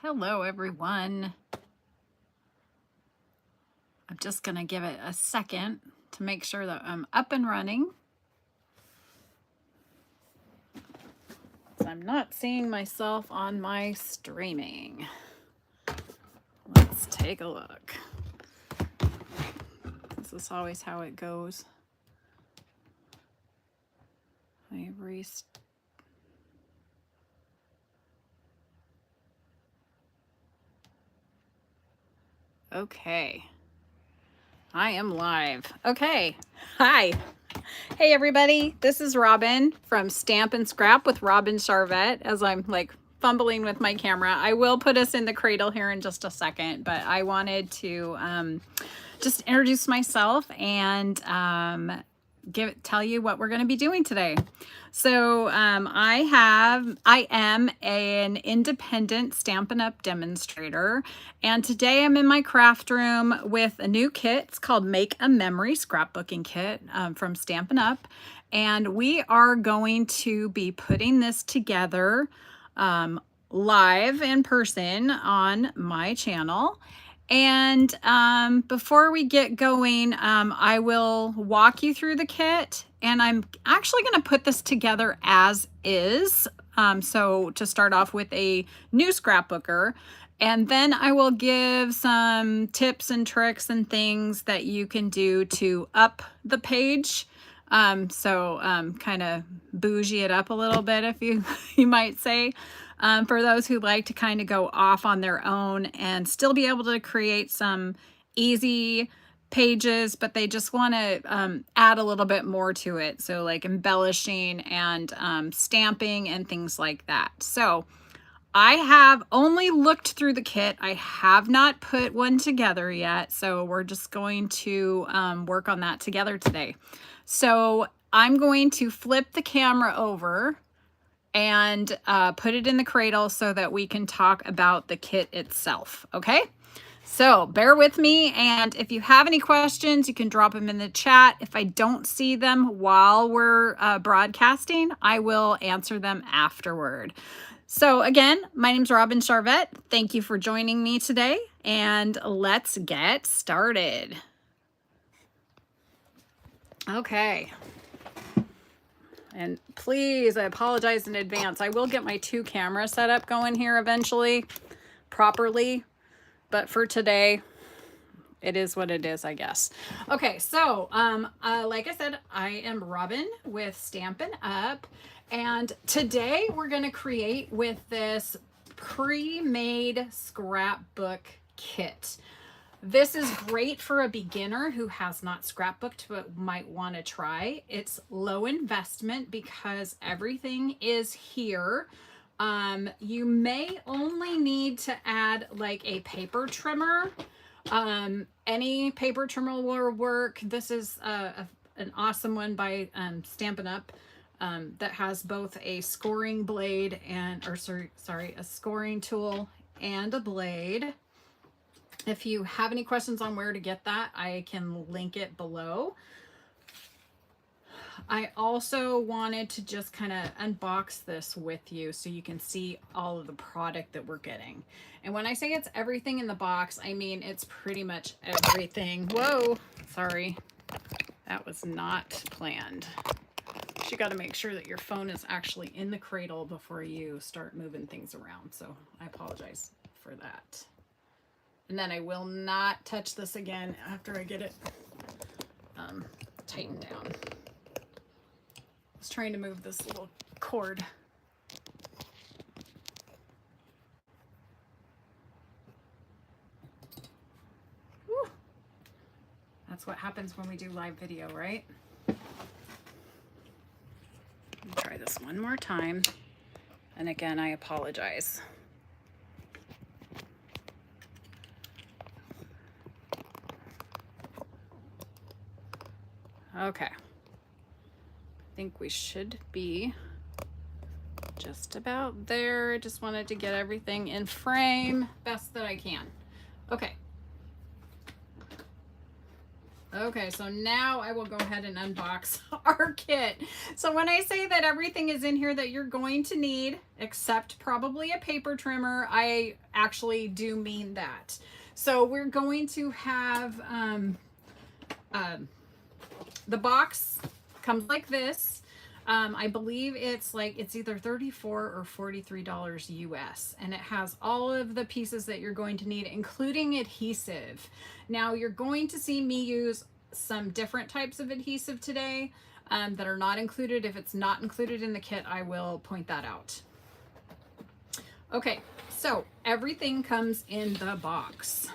Hello everyone. I'm just going to give it a second to make sure that I'm up and running. So I'm not seeing myself on my streaming. Let's take a look. This is always how it goes. Okay. I am live. Okay. Hi. Hey everybody. This is Robin from Stamp and Scrap with Robin Charvet. As I'm like fumbling with my camera, I will put us in the cradle here in just a second, but I wanted to just introduce myself and tell you what we're going to be doing today. So I am an independent Stampin' Up demonstrator, and today I'm in my craft room with a new kit. It's called Make a Memory Scrapbooking Kit from Stampin' Up, and we are going to be putting this together live in person on my channel. And before we get going, I will walk you through the kit, and I'm actually going to put this together as is. So to start off with a new scrapbooker, and then I will give some tips and tricks and things that you can do to up the page. Kind of bougie it up a little bit, if you might say. For those who like to kind of go off on their own and still be able to create some easy pages, but they just want to add a little bit more to it. So like embellishing and stamping and things like that. So I have only looked through the kit. I have not put one together yet. So we're just going to work on that together today. So I'm going to flip the camera over and put it in the cradle so that we can talk about the kit itself. Okay, so bear with me, and if you have any questions, you can drop them in the chat. If I don't see them while we're broadcasting, I will answer them afterward. So again, my name's Robin Charvet. Thank you for joining me today, and let's get started. Okay. And please, I apologize in advance. I will get my 2 camera setup going here eventually, properly. But for today, it is what it is, I guess. Okay, so like I said, I am Robin with Stampin' Up. And today we're going to create with this pre-made scrapbook kit. This is great for a beginner who has not scrapbooked but might want to try. It's low investment because everything is here. You may only need to add like a paper trimmer. Any paper trimmer will work. This is an awesome one by Stampin' Up that has both a scoring blade and, a scoring tool and a blade. If you have any questions on where to get that, I can link it below. I also wanted to just kind of unbox this with you so you can see all of the product that we're getting. And when I say it's everything in the box, I mean it's pretty much everything. Whoa, sorry. That was not planned. You got to make sure that your phone is actually in the cradle before you start moving things around. So I apologize for that. And then I will not touch this again after I get it tightened down. I was trying to move this little cord. Whew. That's what happens when we do live video, right? Let me try this one more time. And again, I apologize. Okay, I think we should be just about there. I just wanted to get everything in frame best that I can. Okay. Okay, so now I will go ahead and unbox our kit. So when I say that everything is in here that you're going to need, except probably a paper trimmer, I actually do mean that. So we're going to have, the box comes like this. I believe it's either $34 or $43 US, and it has all of the pieces that you're going to need, including adhesive. Now you're going to see me use some different types of adhesive today that are not included. If it's not included in the kit, I will point that out. Okay, so everything comes in the box.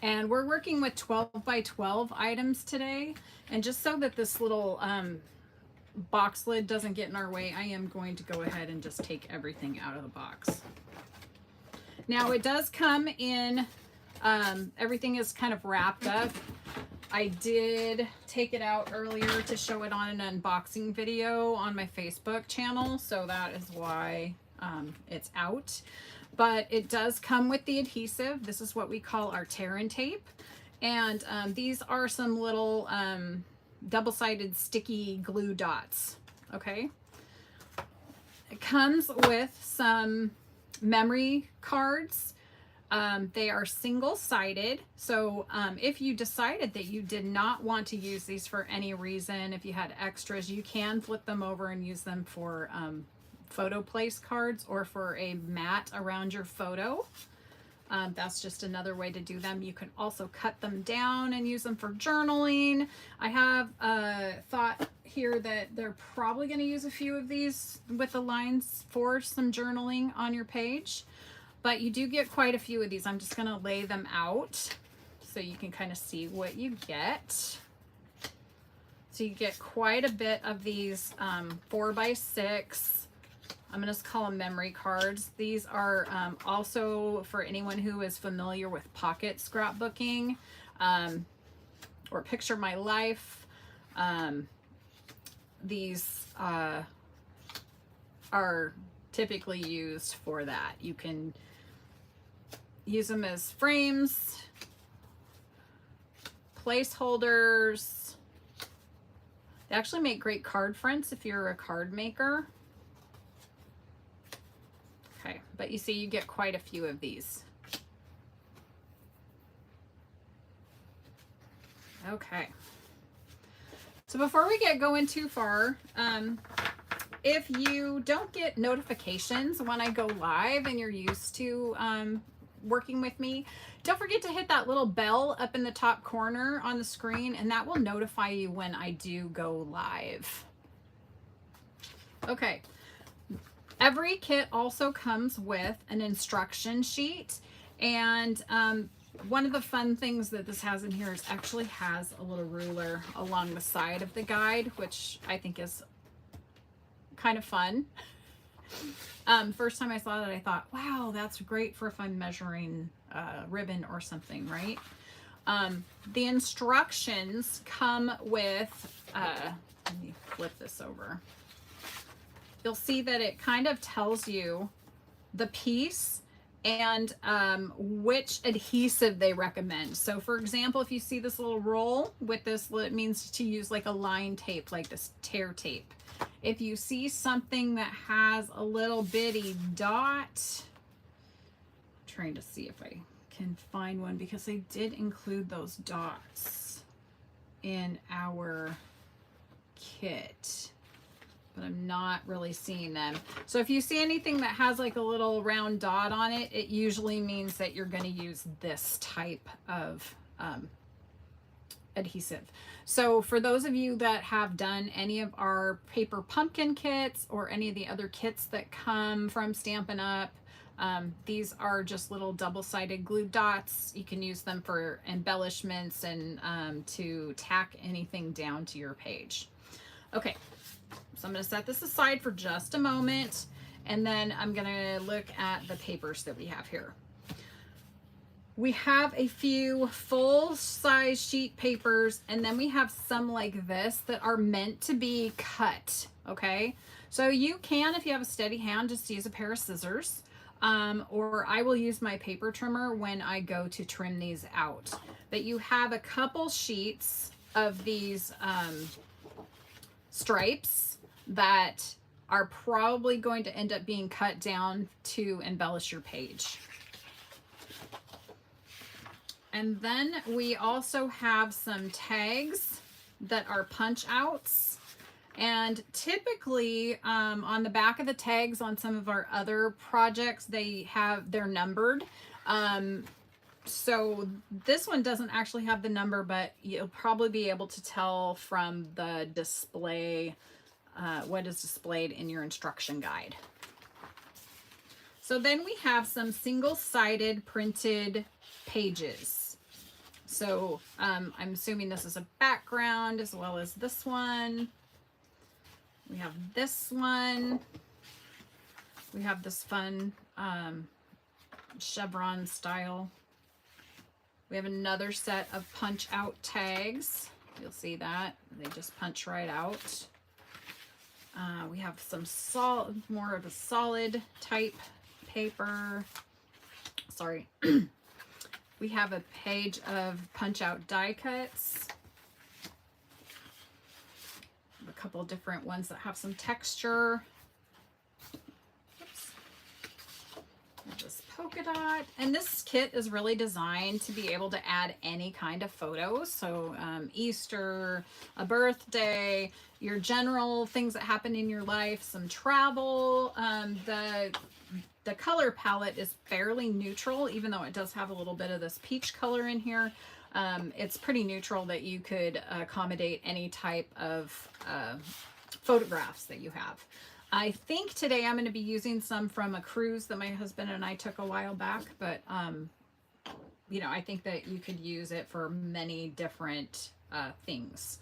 And we're working with 12 by 12 items today. And just so that this little box lid doesn't get in our way, I am going to go ahead and just take everything out of the box. Now it does come in, everything is kind of wrapped up. I did take it out earlier to show it on an unboxing video on my Facebook channel, so that is why it's out. But it does come with the adhesive. This is what we call our tear and tape. And these are some little double-sided sticky glue dots, okay? It comes with some memory cards. They are single-sided, so if you decided that you did not want to use these for any reason, if you had extras, you can flip them over and use them for photo place cards or for a mat around your photo. That's just another way to do them. You can also cut them down and use them for journaling. I have thought here that they're probably going to use a few of these with the lines for some journaling on your page, but you do get quite a few of these. I'm just going to lay them out so you can kind of see what you get. So you get quite a bit of these 4x6. I'm going to call them memory cards. These are also for anyone who is familiar with pocket scrapbooking or Picture My Life. These are typically used for that. You can use them as frames, placeholders. They actually make great card fronts if you're a card maker. Okay, but you see you get quite a few of these. Okay. So before we get going too far, if you don't get notifications when I go live and you're used to working with me, don't forget to hit that little bell up in the top corner on the screen, and that will notify you when I do go live. Okay. Every kit also comes with an instruction sheet, and one of the fun things that this has in here is actually has a little ruler along the side of the guide, which I think is kind of fun. First time I saw that, I thought, wow, that's great for if I'm measuring ribbon or something, right? The instructions come with, let me flip this over. You'll see that it kind of tells you the piece and which adhesive they recommend. So for example, if you see this little roll with this, it means to use like a line tape, like this tear tape. If you see something that has a little bitty dot, I'm trying to see if I can find one because they did include those dots in our kit, but I'm not really seeing them. So if you see anything that has like a little round dot on it, it usually means that you're going to use this type of adhesive. So for those of you that have done any of our paper pumpkin kits or any of the other kits that come from Stampin' Up, these are just little double-sided glue dots. You can use them for embellishments and to tack anything down to your page. Okay. So I'm going to set this aside for just a moment, and then I'm going to look at the papers that we have here. We have a few full-size sheet papers, and then we have some like this that are meant to be cut, okay? So you can, if you have a steady hand, just use a pair of scissors. or I will use my paper trimmer when I go to trim these out. But you have a couple sheets of these stripes that are probably going to end up being cut down to embellish your page. And then we also have some tags that are punch outs. And typically on the back of the tags on some of our other projects, they're numbered. So this one doesn't actually have the number, but you'll probably be able to tell from the display what is displayed in your instruction guide. So then we have some single-sided printed pages. So I'm assuming this is a background as well as this one. We have this one. We have this fun chevron style. We have another set of punch out tags. You'll see that. They just punch right out. We have some more of a solid type paper. Sorry. We have a page of punch out die cuts. A couple different ones that have some texture. Oops. This polka dot. And this kit is really designed to be able to add any kind of photos. So Easter, a birthday, your general things that happen in your life, some travel. The color palette is fairly neutral, even though it does have a little bit of this peach color in here. It's pretty neutral that you could accommodate any type of photographs that you have. I think today I'm going to be using some from a cruise that my husband and I took a while back, but you know, I think that you could use it for many different things.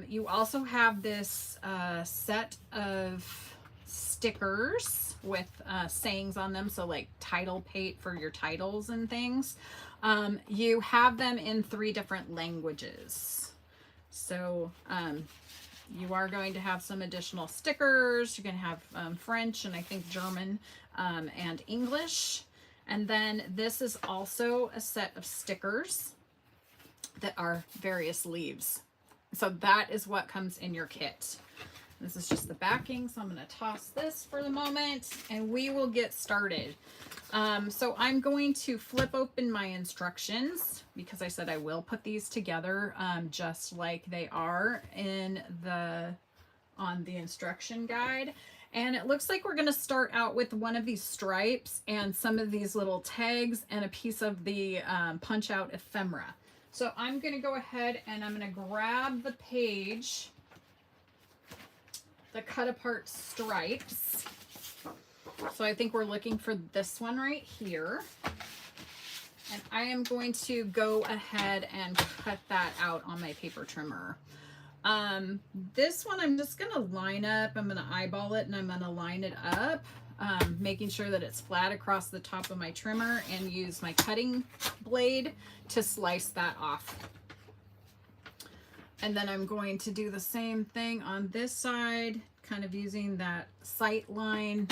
You also have this set of stickers with sayings on them, so like title page for your titles and things. You have them in 3 different languages. So you are going to have some additional stickers. You're going to have French and I think German and English. And then this is also a set of stickers that are various leaves. So that is what comes in your kit. This is just the backing, so I'm going to toss this for the moment and we will get started. So I'm going to flip open my instructions because I said I will put these together just like they are on the instruction guide. And it looks like we're going to start out with one of these stripes and some of these little tags and a piece of the punch out ephemera. So I'm going to go ahead and I'm going to grab the page, the cut apart stripes. So I think we're looking for this one right here. And I am going to go ahead and cut that out on my paper trimmer. This one I'm just going to line up. I'm going to eyeball it and I'm going to line it up, making sure that it's flat across the top of my trimmer and use my cutting blade to slice that off. And then I'm going to do the same thing on this side, kind of using that sight line.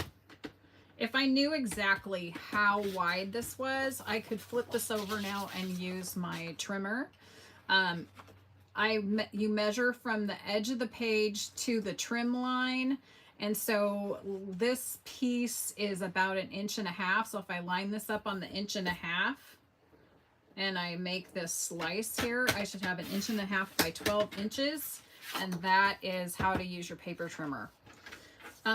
If I knew exactly how wide this was, I could flip this over now and use my trimmer. You measure from the edge of the page to the trim line. And so this piece is about 1.5 inches. So if I line this up on the 1.5 inches and I make this slice here, I should have 1.5 inches by 12 inches. And that is how to use your paper trimmer.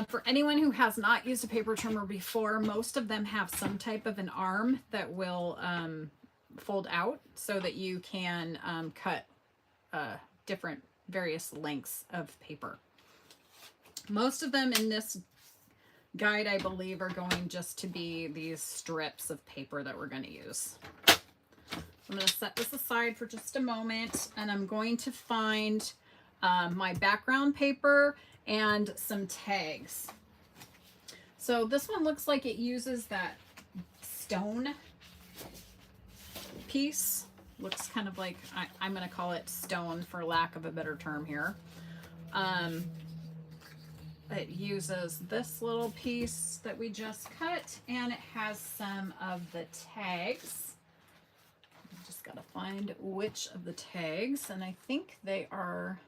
For anyone who has not used a paper trimmer before, most of them have some type of an arm that will fold out so that you can cut different various lengths of paper. Most of them in this guide, I believe, are going just to be these strips of paper that we're going to use. I'm going to set this aside for just a moment, and I'm going to find my background paper and some tags. So this one looks like it uses that stone piece. Looks kind of like, I'm going to call it stone for lack of a better term here. it uses this little piece that we just cut, and it has some of the tags. I just gotta find which of the tags, and I think they are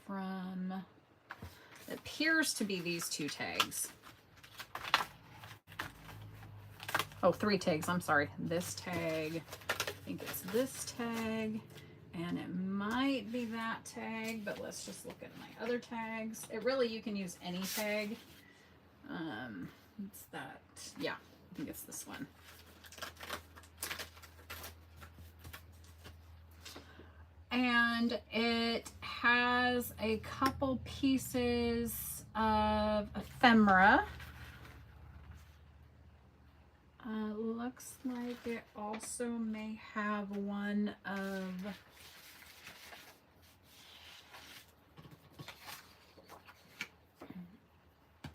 from, it appears to be these two tags. Oh, three tags, I'm sorry. This tag, I think it's this tag, and it might be that tag, but let's just look at my other tags. It really, you can use any tag. It's that, yeah, I think it's this one. And it has a couple pieces of ephemera. Looks like it also may have one of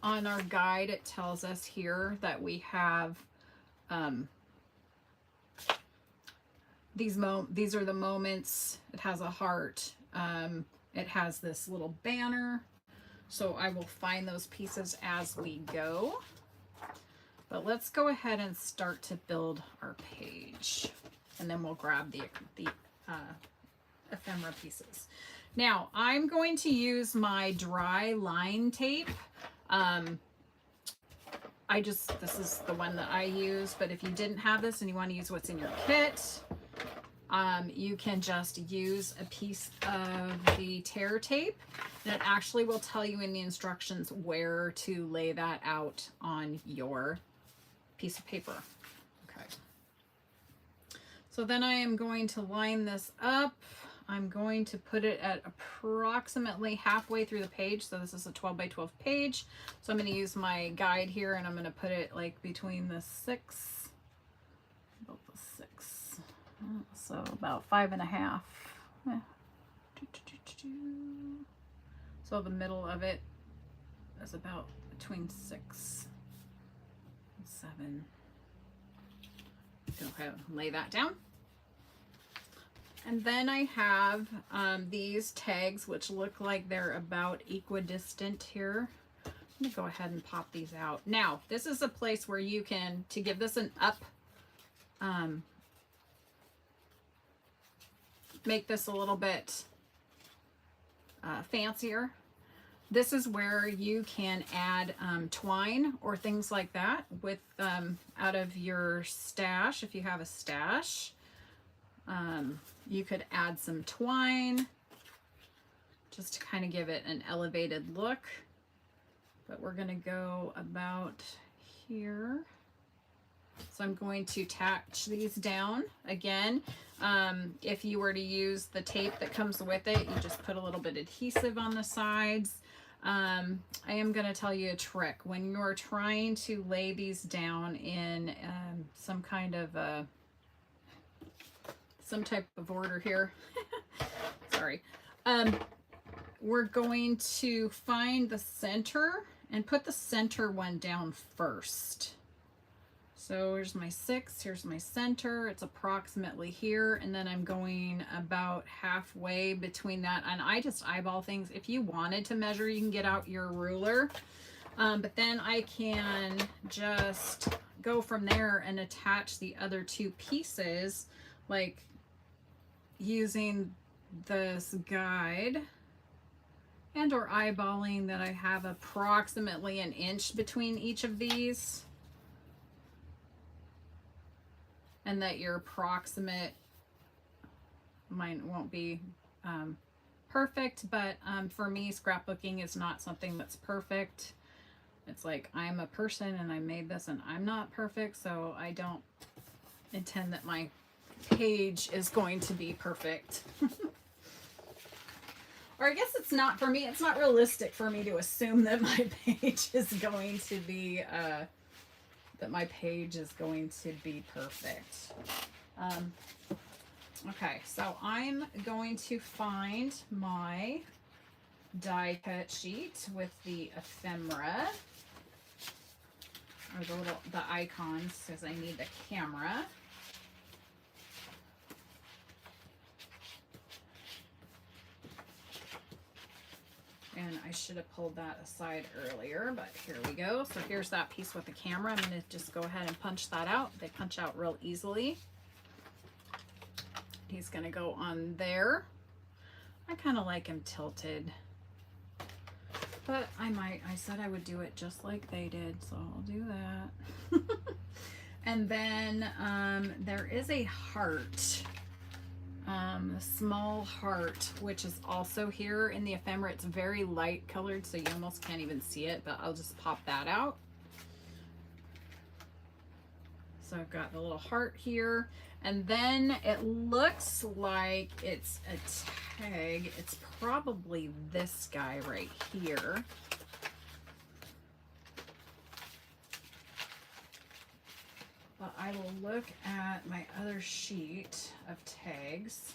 on our guide. It tells us here that we have these are the moments. It has a heart. It has this little banner. So I will find those pieces as we go. But let's go ahead and start to build our page, and then we'll grab the ephemera pieces. Now I'm going to use my dry line tape. This is the one that I use, but if you didn't have this and you want to use what's in your kit, you can just use a piece of the tear tape, and it actually will tell you in the instructions where to lay that out on your piece of paper. Okay. So then I am going to line this up. I'm going to put it at approximately halfway through the page. So this is a 12 by 12 page. So I'm going to use my guide here, and I'm going to put it like between the about the 6. So about 5.5. So the middle of it is about between 6 and 7. Go ahead and lay that down. And then I have these tags, which look like they're about equidistant here. I'm gonna go ahead and pop these out. Now, this is a place where you can, to give this an up, make this a little bit fancier. This is where you can add twine or things like that with out of your stash. If you have a stash, you could add some twine just to kind of give it an elevated look. But we're going to go about here. So I'm going to attach these down again. If you were to use the tape that comes with it, you just put a little bit of adhesive on the sides. I am going to tell you a trick. When you're trying to lay these down in some kind of some type of order here, sorry, we're going to find the center and put the center one down first. So here's my 6, here's my center, it's approximately here, and then I'm going about halfway between that, and I just eyeball things. If you wanted to measure, you can get out your ruler, but then I can just go from there and attach the other two pieces, like using this guide and or eyeballing that I have approximately an inch between each of these. And that your approximate, mine won't be perfect, but for me, scrapbooking is not something that's perfect. It's like, I'm a person and I made this and I'm not perfect, so I don't intend that my page is going to be perfect. Or I guess it's not, for me, it's not realistic for me to assume that my page is going to be perfect. Okay, so I'm going to find my die cut sheet with the ephemera, or the icons, because I need the camera. And I should have pulled that aside earlier, but here we go. So here's that piece with the camera. I'm going to just go ahead and punch that out. They punch out real easily. He's going to go on there. I kind of like him tilted, but I said I would do it just like they did, so I'll do that. And then there is a heart. A small heart, which is also here in the ephemera. It's very light colored, so you almost can't even see it, but I'll just pop that out. So I've got the little heart here, and then it looks like it's a tag. It's probably this guy right here. But I will look at my other sheet of tags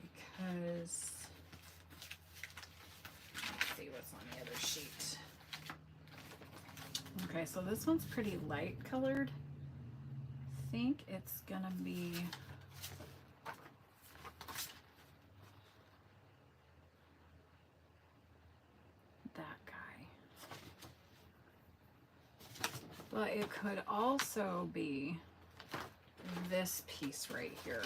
because let's see what's on the other sheet. Okay, so this one's pretty light colored. I think it's gonna be that guy. But it could also be this piece right here.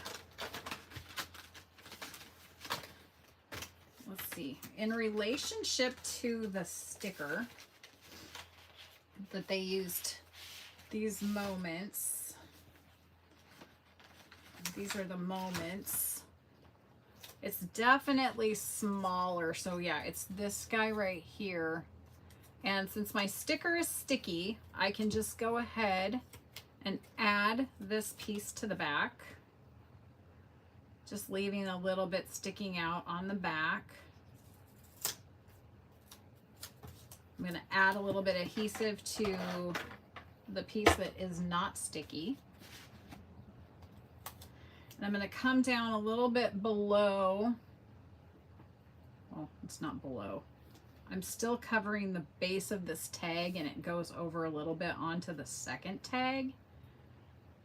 Let's see. In relationship to the sticker that they used, these moments, these are the moments. It's definitely smaller. So yeah, it's this guy right here. And since my sticker is sticky, I can just go ahead and add this piece to the back, just leaving a little bit sticking out on the back. I'm going to add a little bit of adhesive to the piece that is not sticky. And I'm going to come down a little bit below. Well, it's not below. I'm still covering the base of this tag, and it goes over a little bit onto the second tag.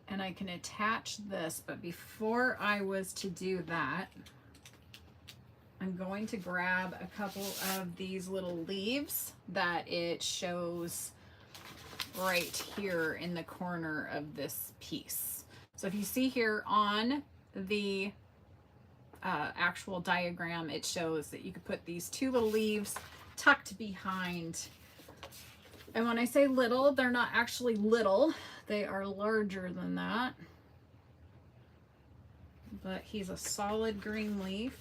And I can attach this, but before I was to do that, I'm going to grab a couple of these little leaves that it shows right here in the corner of this piece. So if you see here on the actual diagram, it shows that you could put these two little leaves tucked behind. And when I say little, they're not actually little. They are larger than that. But he's a solid green leaf.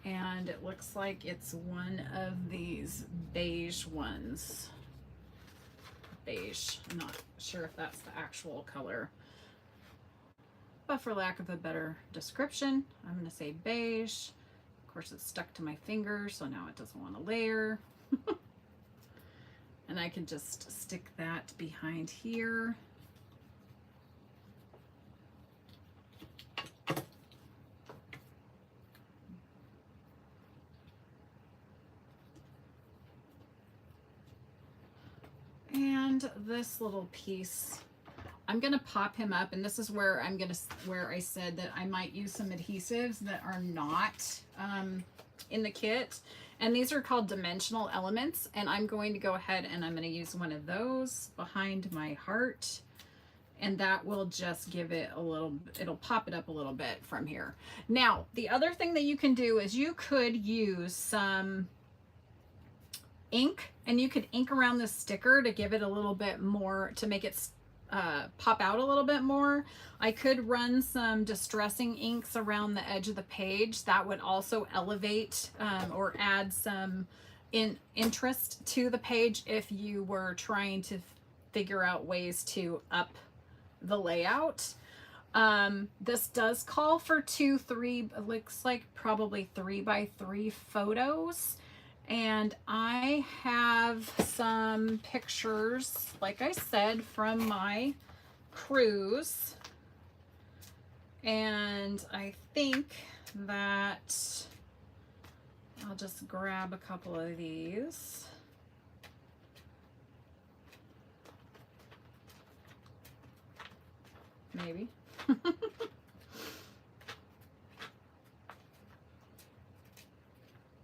And it looks like it's one of these beige ones. Beige. I'm not sure if that's the actual color. But for lack of a better description, I'm going to say beige. Of course, it's stuck to my finger, so now it doesn't want to layer. And I can just stick that behind here. And this little piece, I'm gonna pop him up, and this is where where I said that I might use some adhesives that are not in the kit. And these are called dimensional elements, and I'm going to go ahead and I'm going to use one of those behind my heart, and that will just give it a little, it'll pop it up a little bit from here. Now, the other thing that you can do is you could use some ink, and you could ink around the sticker to give it a little bit more, to make it pop out a little bit more. I could run some distressing inks around the edge of the page. That would also elevate or add some interest to the page if you were trying to figure out ways to up the layout. This does call for 2-3, it looks like probably 3x3 photos. And I have some pictures, like I said, from my cruise. And I think that I'll just grab a couple of these. Maybe.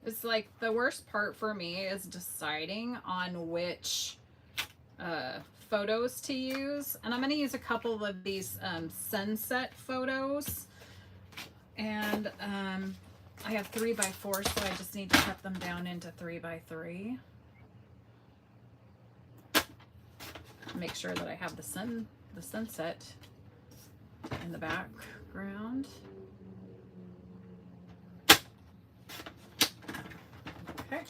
It's like the worst part for me is deciding on which photos to use. And I'm going to use a couple of these sunset photos. And I have 3x4, so I just need to cut them down into 3x3. Make sure that I have the sunset in the background. Okay.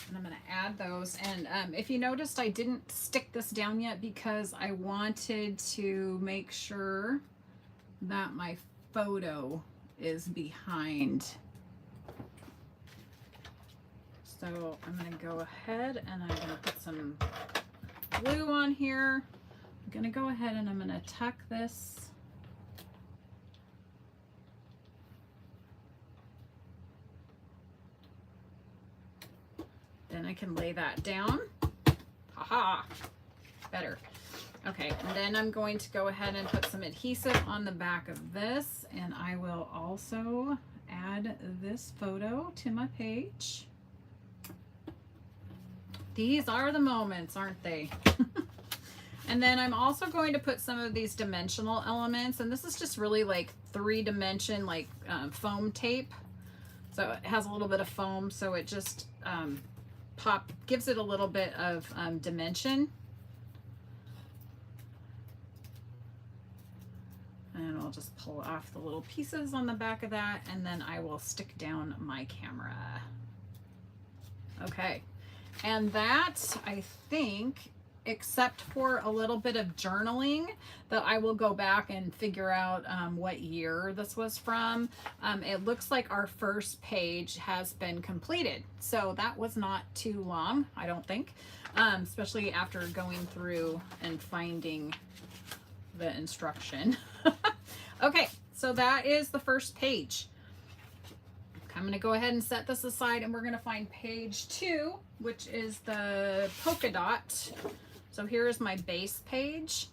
And I'm going to add those. And if you noticed, I didn't stick this down yet because I wanted to make sure that my photo is behind. So I'm going to go ahead and I'm going to put some glue on here. I'm going to go ahead and I'm going to tuck this then I can lay that down. Haha, better. Okay, and then I'm going to go ahead and put some adhesive on the back of this, and I will also add this photo to my page. These are the moments, aren't they? And then I'm also going to put some of these dimensional elements, and this is just really like 3-dimension like foam tape. So it has a little bit of foam, so it just gives it a little bit of dimension. And I'll just pull off the little pieces on the back of that, and then I will stick down my camera. Okay, and that, I think, except for a little bit of journaling that I will go back and figure out what year this was from. It looks like our first page has been completed. So that was not too long, I don't think, especially after going through and finding the instruction. Okay, so that is the first page. I'm going to go ahead and set this aside, and we're going to find page 2, which is the polka dot. So here is my base page.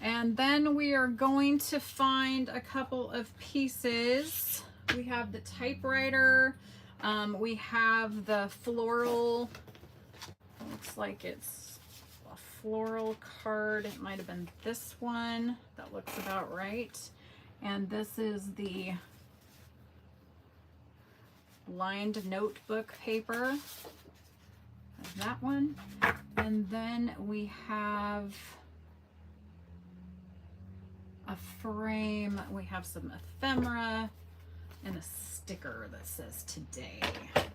And then we are going to find a couple of pieces. We have the typewriter. We have the floral. Looks like it's a floral card. It might have been this one. That looks about right. And this is the lined notebook paper. That one. And then we have a frame. We have some ephemera and a sticker that says today. Okay,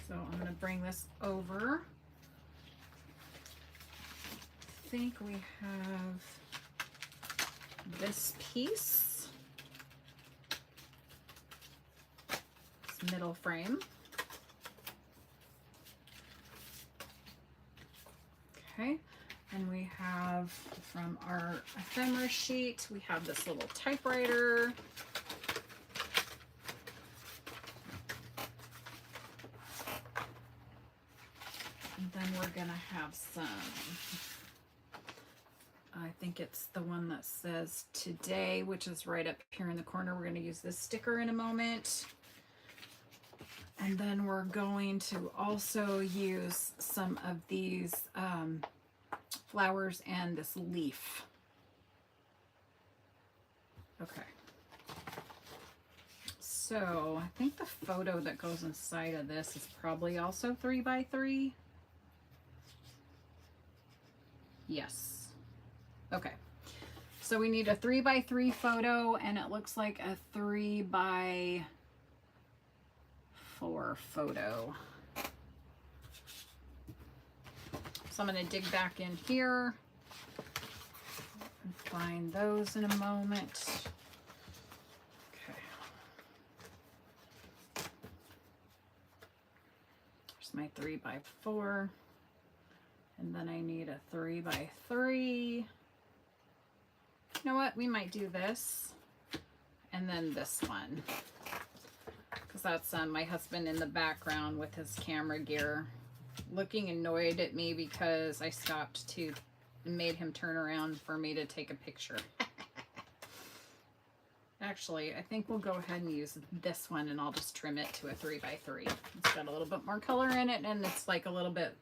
so I'm going to bring this over. I think we have this piece, this middle frame. Okay, and we have from our ephemera sheet, we have this little typewriter. And then we're gonna have some, I think it's the one that says today, which is right up here in the corner. We're gonna use this sticker in a moment. And then we're going to also use some of these flowers and this leaf. Okay. So I think the photo that goes inside of this is probably also 3x3. Yes. Okay. So we need a 3x3 photo, and it looks like a 3x4 photo. So I'm going to dig back in here and find those in a moment. Okay. There's my 3x4. And then I need a 3x3. You know what? We might do this and then this one, because that's my husband in the background with his camera gear looking annoyed at me because I stopped to and made him turn around for me to take a picture. actually, I think we'll go ahead and use this one, and I'll just trim it to a 3x3. It's got a little bit more color in it, and it's like a little bit,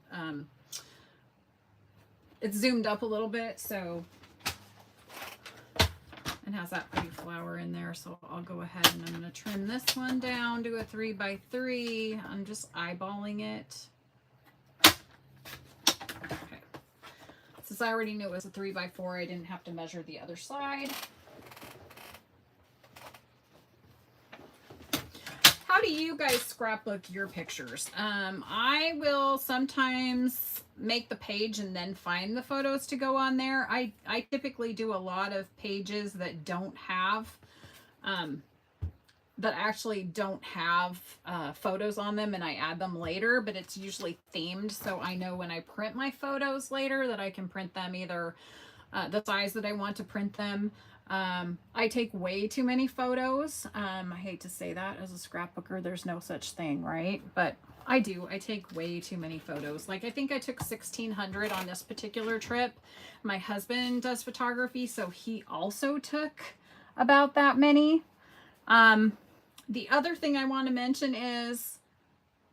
it's zoomed up a little bit, so, and has that pretty flower in there. So I'll go ahead and I'm going to trim this one down to a 3x3. I'm just eyeballing it. Okay. Since I already knew it was a 3x4, I didn't have to measure the other side. How do you guys scrapbook your pictures? I will sometimes make the page and then find the photos to go on there. I typically do a lot of pages that don't have, that actually don't have photos on them, and I add them later, but it's usually themed. So I know when I print my photos later that I can print them either the size that I want to print them. I take way too many photos. I hate to say that as a scrapbooker, there's no such thing, right? But I do. I take way too many photos. Like I think I took 1,600 on this particular trip. My husband does photography, so he also took about that many. The other thing I want to mention is,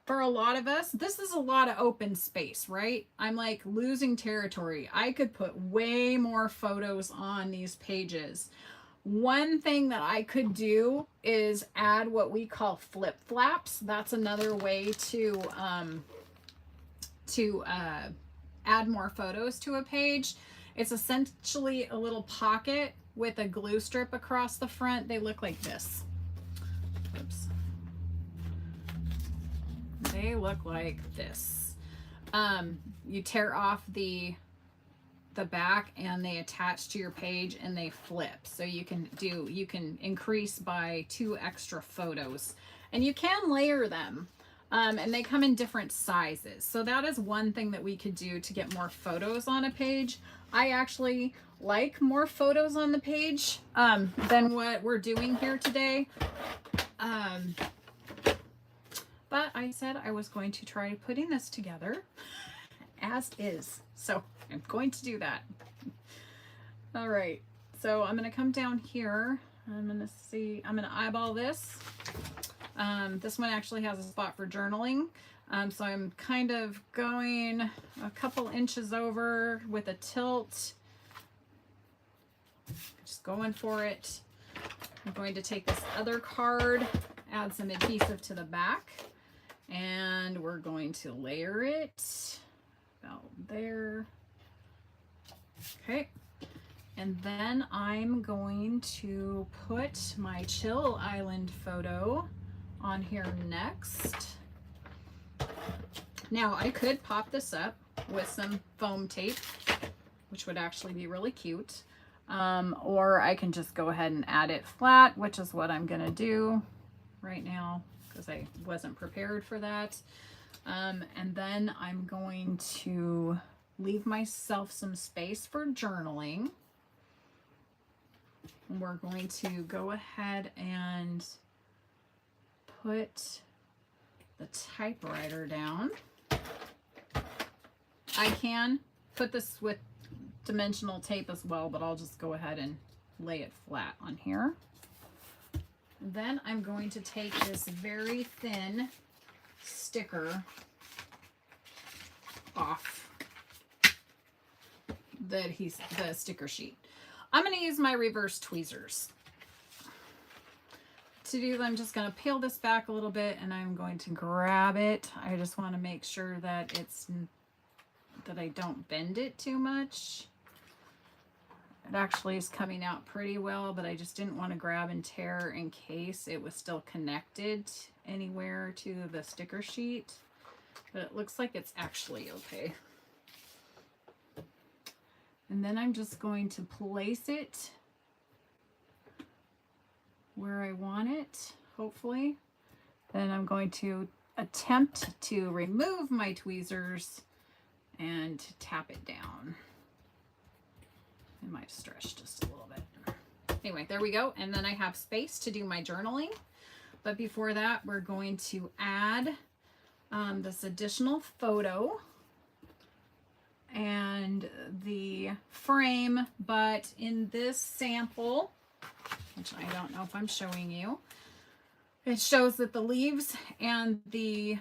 for a lot of us, this is a lot of open space, right? I'm like losing territory. I could put way more photos on these pages. One thing that I could do is add what we call flip flaps. That's another way to add more photos to a page. It's essentially a little pocket with a glue strip across the front. They look like this. Oops. They look like this. You tear off the back and they attach to your page and they flip. So you can increase by 2 extra photos, and you can layer them. And they come in different sizes. So that is one thing that we could do to get more photos on a page. I actually like more photos on the page than what we're doing here today. But I said I was going to try putting this together as is. So I'm going to do that. All right. So I'm going to come down here. I'm going to eyeball this. This one actually has a spot for journaling. So I'm kind of going a couple inches over with a tilt. Just going for it. I'm going to take this other card, add some adhesive to the back, and we're going to layer it about there. Okay. And then I'm going to put my Chill Island photo on here next. Now I could pop this up with some foam tape, which would actually be really cute. Or I can just go ahead and add it flat, which is what I'm gonna do right now because I wasn't prepared for that. And then I'm going to leave myself some space for journaling. We're going to go ahead and put the typewriter down. I can put this with dimensional tape as well, but I'll just go ahead and lay it flat on here. Then I'm going to take this very thin sticker off the sticker sheet. I'm going to use my reverse tweezers. To do, I'm just going to peel this back a little bit and I'm going to grab it. I just want to make sure that that I don't bend it too much. It actually is coming out pretty well, but I just didn't want to grab and tear in case it was still connected anywhere to the sticker sheet. But it looks like it's actually okay. And then I'm just going to place it where I want it, hopefully. Then I'm going to attempt to remove my tweezers and tap it down. It might stretch just a little bit. Anyway, there we go. And then I have space to do my journaling. But before that, we're going to add this additional photo and the frame. But in this sample, which I don't know if I'm showing you. It shows that the leaves and the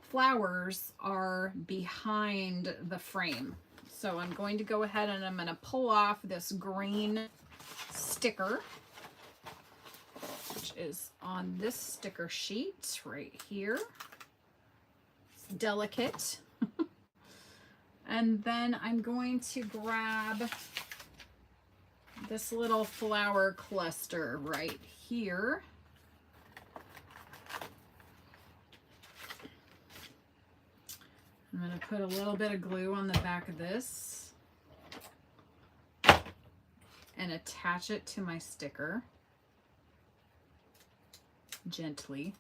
flowers are behind the frame. So I'm going to go ahead and I'm going to pull off this green sticker, which is on this sticker sheet right here. It's delicate. And then I'm going to grab this little flower cluster right here. I'm going to put a little bit of glue on the back of this and attach it to my sticker gently.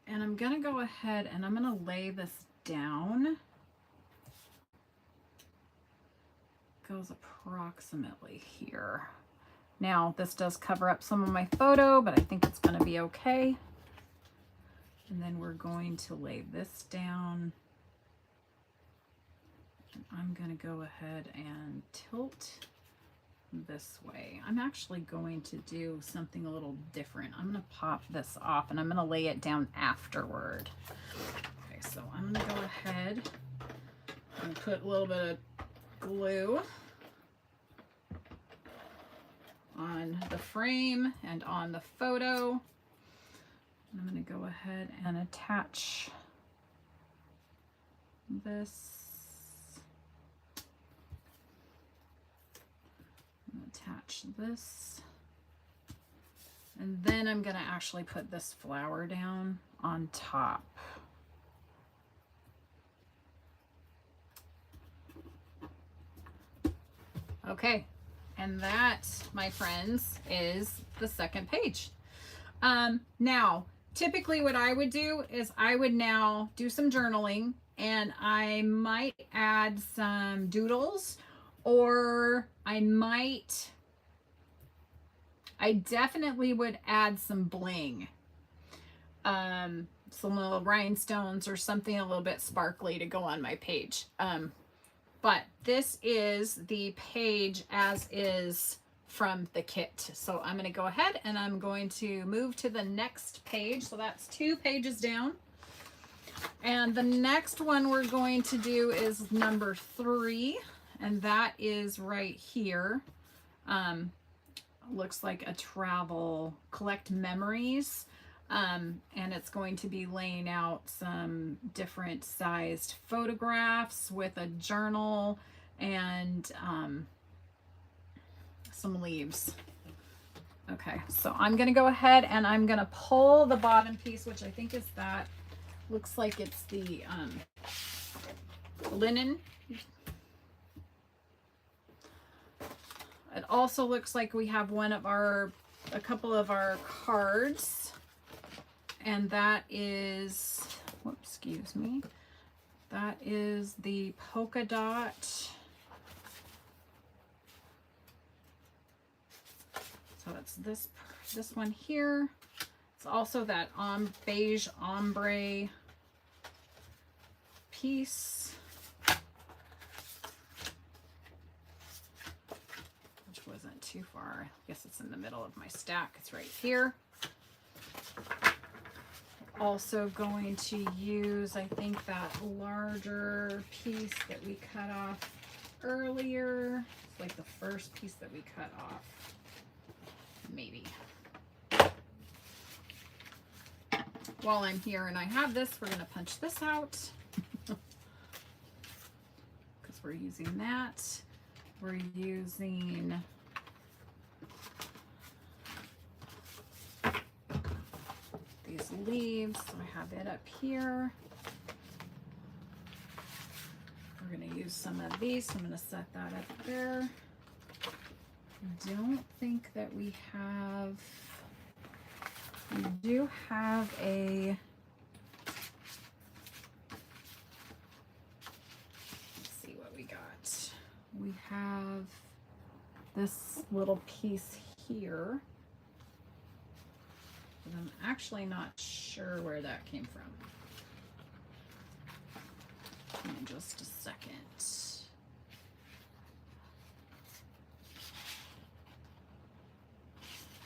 And I'm going to go ahead and I'm going to lay this down. Goes approximately here. Now this does cover up some of my photo, but I think it's going to be okay. And then we're going to lay this down. I'm going to go ahead and tilt this way. I'm actually going to do something a little different. I'm going to pop this off and I'm going to lay it down afterward. Okay, so I'm going to go ahead and put a little bit of glue on the frame and on the photo. I'm going to go ahead and attach this. Attach this, and then I'm going to actually put this flower down on top. Okay, and that, my friends, is the second page. Now, typically what I would do is I would now do some journaling, and I might add some doodles, or I definitely would add some bling, some little rhinestones or something a little bit sparkly to go on my page. But this is the page as is from the kit. So I'm going to go ahead and I'm going to move to the next page. So that's 2 pages down. And the next one we're going to do is number 3. And that is right here. Looks like a travel, collect memories. And it's going to be laying out some different sized photographs with a journal and some leaves. Okay, so I'm going to go ahead and I'm going to pull the bottom piece, which I think is that, looks like it's the linen. It also looks like we have a couple of our cards, and that is, whoops, excuse me, that is the polka dot. So it's this one here. It's also that beige ombre piece. Wasn't too far. I guess it's in the middle of my stack. It's right here. Also going to use, I think, that larger piece that we cut off earlier. It's like the first piece that we cut off. Maybe. While I'm here and I have this, we're going to punch this out. Because we're using that. We're using these leaves. So I have it up here. We're going to use some of these. So I'm going to set that up there. I don't think that we do have a, let's see what we got. We have this little piece here. But I'm actually not sure where that came from. Give me just a second.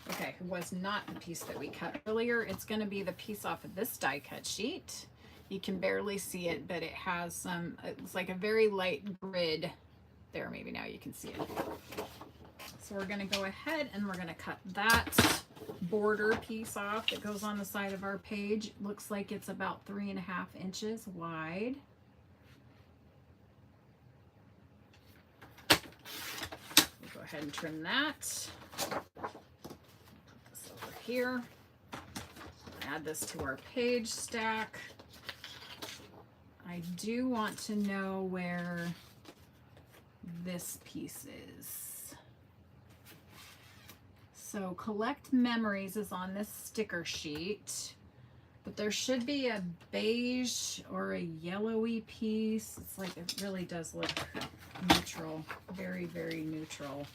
Okay, it was not the piece that we cut earlier. It's going to be the piece off of this die cut sheet. You can barely see it, but it has some, it's like a very light grid. There, maybe now you can see it. So we're going to go ahead and we're going to cut that border piece off that goes on the side of our page. It looks like it's about 3.5 inches wide. We'll go ahead and trim that. Put this over here. Add this to our page stack. I do want to know where this piece is. So Collect Memories is on this sticker sheet, but there should be a beige or a yellowy piece. It's like, it really does look neutral, very, very neutral.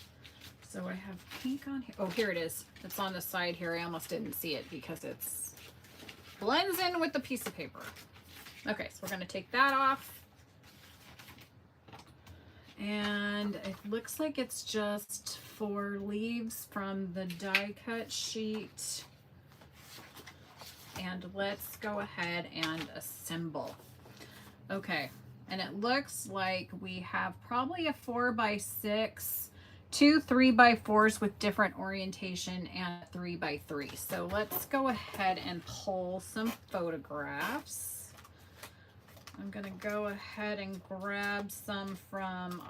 So I have pink on here. Oh, here it is. It's on the side here. I almost didn't see it because it's blends in with the piece of paper. Okay, so we're going to take that off. And it looks like it's just 4 leaves from the die cut sheet. And let's go ahead and assemble. Okay, and it looks like we have probably a 4x6, 2 3x4s with different orientation, and a 3x3. So let's go ahead and pull some photographs. I'm gonna go ahead and grab some from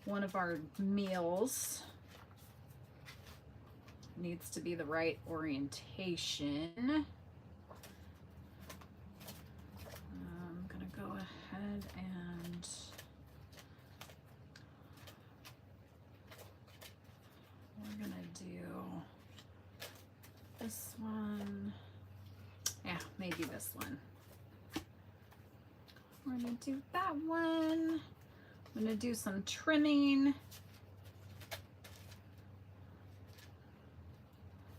one of our meals. Needs to be the right orientation. I'm gonna go ahead and we're gonna do this one. Yeah, maybe this one. We're gonna do that one. I'm gonna do some trimming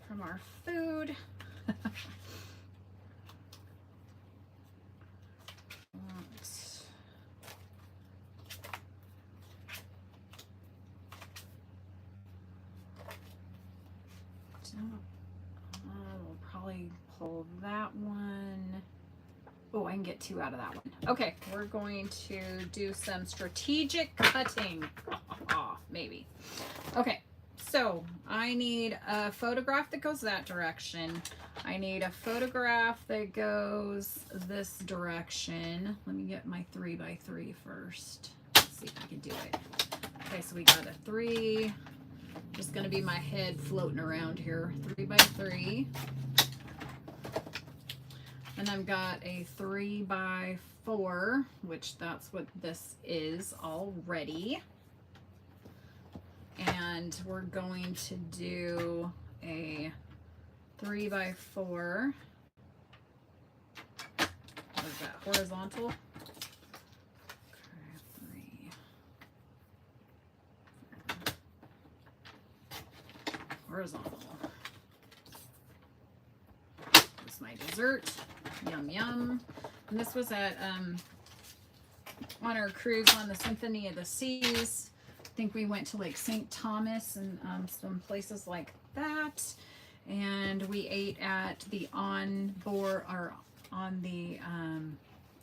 from our food. We'll probably pull that one. Oh, I can get 2 out of that one. Okay, we're going to do some strategic cutting. Maybe. Okay, so I need a photograph that goes that direction. I need a photograph that goes this direction. Let me get my 3x3 first. Let's see if I can do it. Okay, so we got a 3. Just gonna be my head floating around here. 3x3. And I've got a 3x4, which that's what this is already. And we're going to do a 3x4. What is that, horizontal? Okay, 3. Horizontal. This is my dessert. Yum, yum. And this was at on our cruise on the Symphony of the Seas. I think we went to like St. Thomas and some places like that. And we ate at the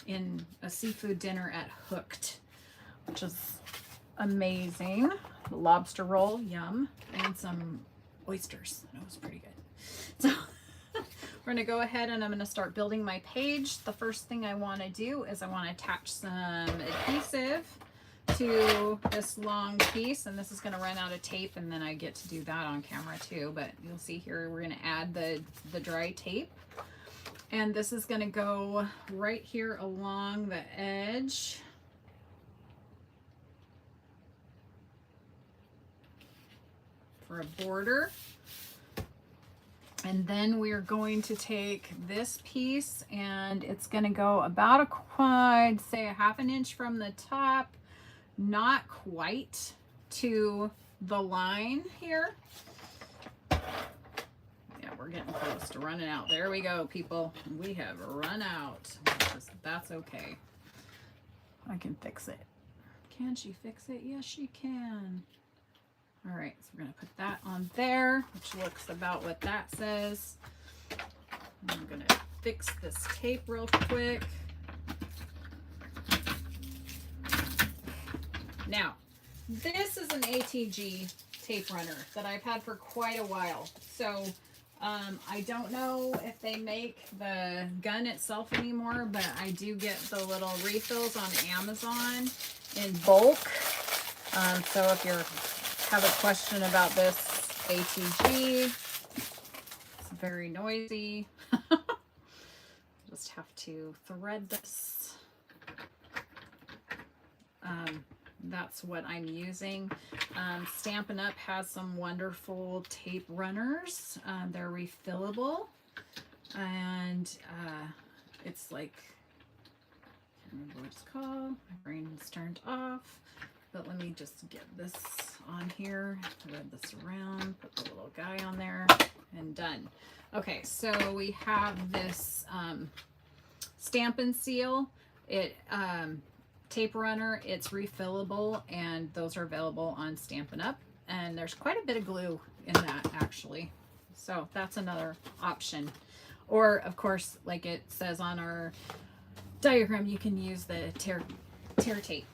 in a seafood dinner at Hooked, which is amazing. The lobster roll, yum, and some oysters. That was pretty good. So we're gonna go ahead and I'm gonna start building my page. The first thing I want to do is I want to attach some adhesive to this long piece, and this is going to run out of tape, and then I get to do that on camera too. But you'll see here we're going to add the dry tape, and this is going to go right here along the edge. For a border. And then we're going to take this piece and it's going to go about I'd say a 1/2 inch from the top, not quite to the line here. Yeah, we're getting close to running out. There we go, people. We have run out. That's okay. I can fix it. Can she fix it? Yes, she can. All right, so we're gonna put that on there, which looks about what that says. I'm gonna fix this tape real quick. Now, this is an ATG tape runner that I've had for quite a while. So I don't know if they make the gun itself anymore, but I do get the little refills on Amazon in bulk. So if you have a question about this ATG, it's very noisy. Just have to thread this. That's what I'm using. Stampin' Up has some wonderful tape runners. They're refillable, and it's like, I can't remember what it's called. My brain is turned off. But let me just get this on here, thread this around, put the little guy on there, and done. Okay, so we have this Stampin' Seal. It tape runner, it's refillable, and those are available on Stampin' Up. And there's quite a bit of glue in that, actually. So that's another option. Or, of course, like it says on our diagram, you can use the tear tape.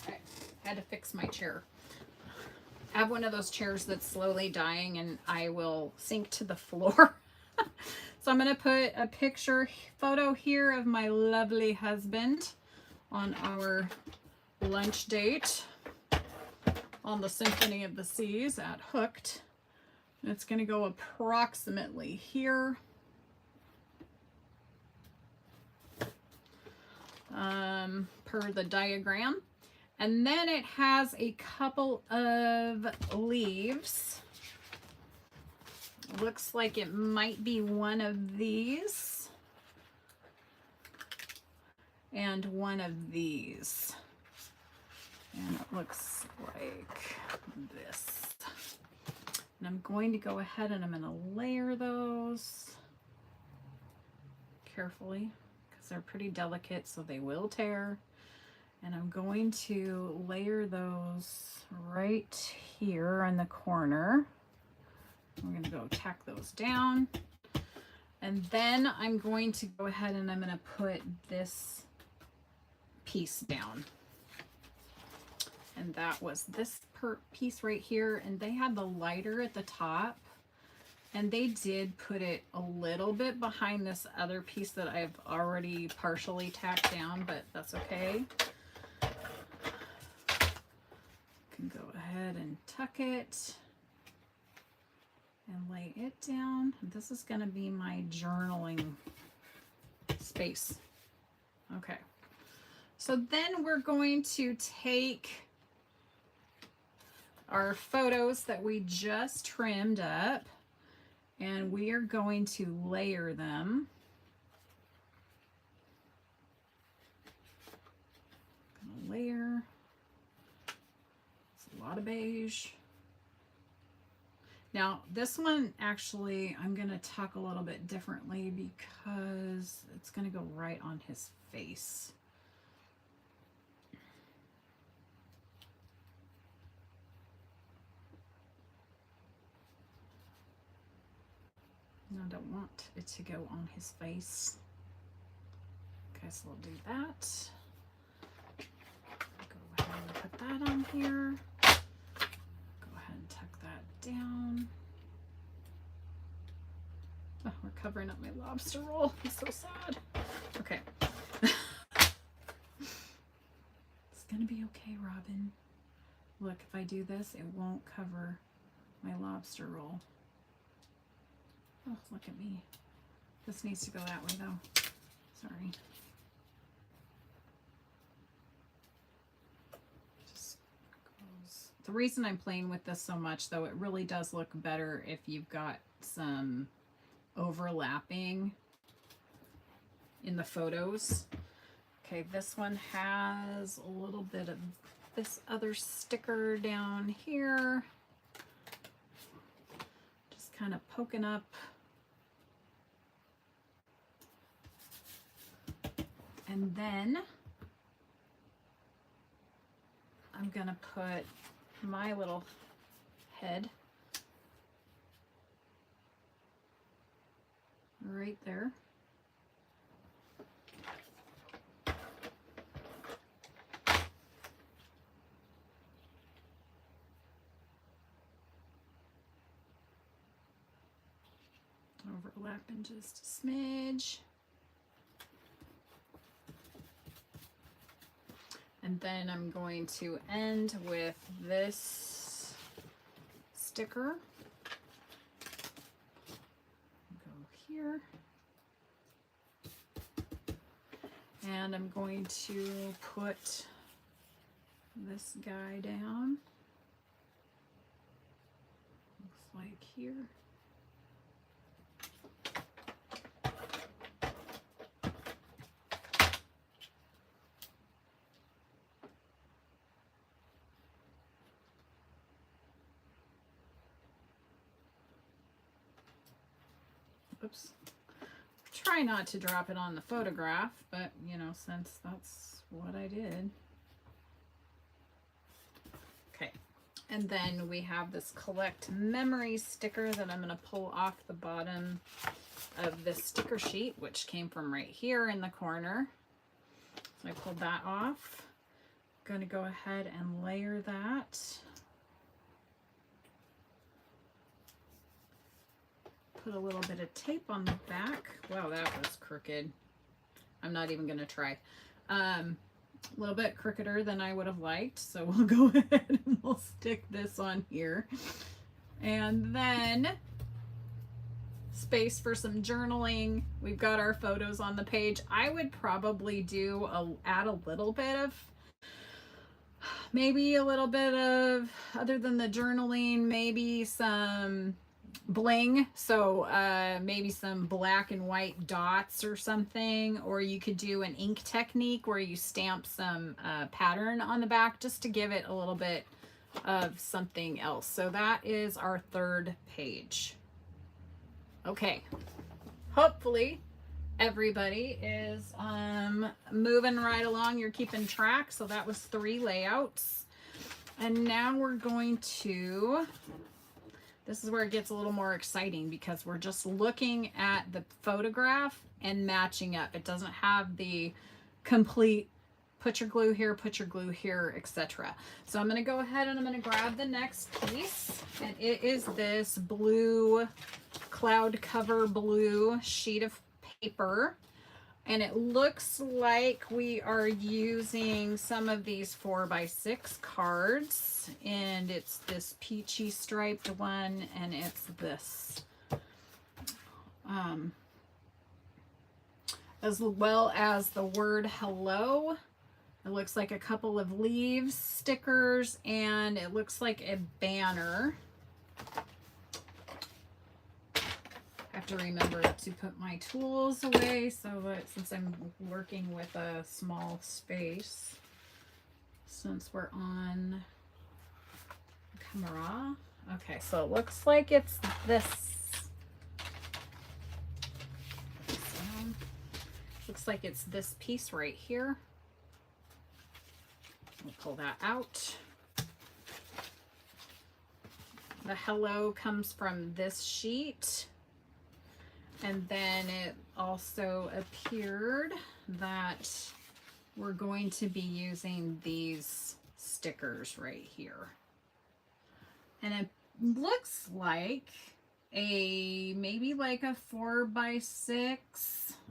Okay, had to fix my chair. I have one of those chairs that's slowly dying, and I will sink to the floor. So I'm going to put a photo here of my lovely husband on our lunch date on the Symphony of the Seas at Hooked. And it's going to go approximately here. Per the diagram. And then it has a couple of leaves. Looks like it might be one of these and one of these. And it looks like this. And I'm going to go ahead and I'm going to layer those carefully because they're pretty delicate, so they will tear. And I'm going to layer those right here in the corner. We're going to go tack those down. And then I'm going to go ahead and I'm going to put this piece down. And that was this piece right here. And they had the lighter at the top. And they did put it a little bit behind this other piece that I've already partially tacked down, but that's okay. Can go ahead and tuck it and lay it down. This is going to be my journaling space. Okay. So then we're going to take our photos that we just trimmed up and we are going to layer them. Gonna layer. It's a lot of beige. Now this one actually I'm going to tuck a little bit differently because it's going to go right on his face. I don't want it to go on his face. Okay, so we'll do that. Go ahead and put that on here. Go ahead and tuck that down. Oh, we're covering up my lobster roll. I'm so sad. Okay. It's gonna be okay, Robin. Look, if I do this, it won't cover my lobster roll. Oh, look at me. This needs to go that way though. Sorry. Just goes. The reason I'm playing with this so much though, it really does look better if you've got some overlapping in the photos. Okay, this one has a little bit of this other sticker down here. Just kind of poking up. And then I'm gonna put my little head right there. Overlapping just a smidge. And then I'm going to end with this sticker. Go here. And I'm going to put this guy down. Looks like here. Oops. Try not to drop it on the photograph, but you know, since that's what I did. Okay, and then we have this collect memories sticker that I'm going to pull off the bottom of this sticker sheet, which came from right here in the corner. So I pulled that off. I'm going to go ahead and layer that. Put a little bit of tape on the back. Wow, that was crooked. I'm not even gonna try. A little bit crookeder than I would have liked, so we'll go ahead and we'll stick this on here. And then space for some journaling. We've got our photos on the page. I would probably add a little bit of, maybe a little bit of, other than the journaling, maybe some bling, so maybe some black and white dots or something, or you could do an ink technique where you stamp some pattern on the back just to give it a little bit of something else. So that is our third page. Okay, hopefully everybody is moving right along. You're keeping track. So that was 3 layouts, and now we're going to, this is where it gets a little more exciting because we're just looking at the photograph and matching up. It doesn't have the complete put your glue here, etc. So I'm going to go ahead and I'm going to grab the next piece, and it is this blue cloud cover blue sheet of paper. And it looks like we are using some of these 4x6 cards, and it's this peachy striped one, and it's this. As well as the word hello. It looks like a couple of leaves, stickers, and it looks like a banner. I have to remember to put my tools away so that, since I'm working with a small space, since we're on camera. Okay, so it looks like it's this. Looks like it's this piece right here. We'll pull that out. The hello comes from this sheet. And then it also appeared that we're going to be using these stickers right here. And it looks like maybe like a 4x6,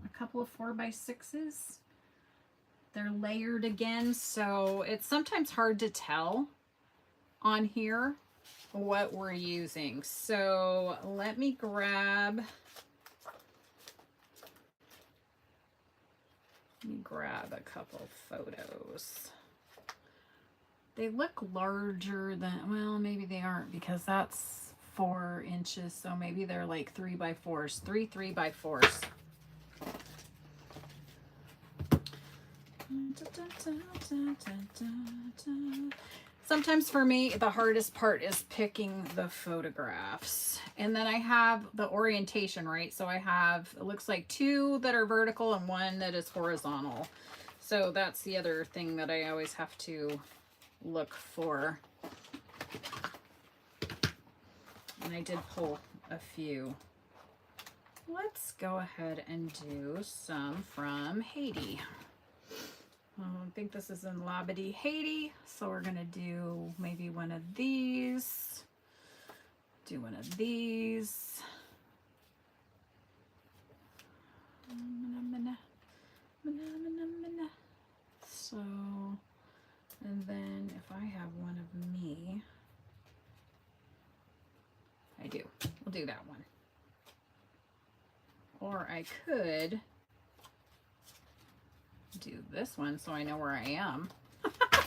a couple of 4x6s. They're layered again, so it's sometimes hard to tell on here what we're using. So let me grab a couple photos. They look larger than, well, maybe they aren't because that's 4 inches, so maybe they're like 3x4s, 3x4s. Sometimes for me, the hardest part is picking the photographs. And then I have the orientation, right? So I have, it looks like 2 that are vertical and 1 that is horizontal. So that's the other thing that I always have to look for, and I did pull a few. Let's go ahead and do some from Haiti. I think this is in Labadee, Haiti. So we're gonna do maybe one of these. Do one of these. So, and then if I have one of me, I do. We'll do that one. Or I could do this one so I know where I am.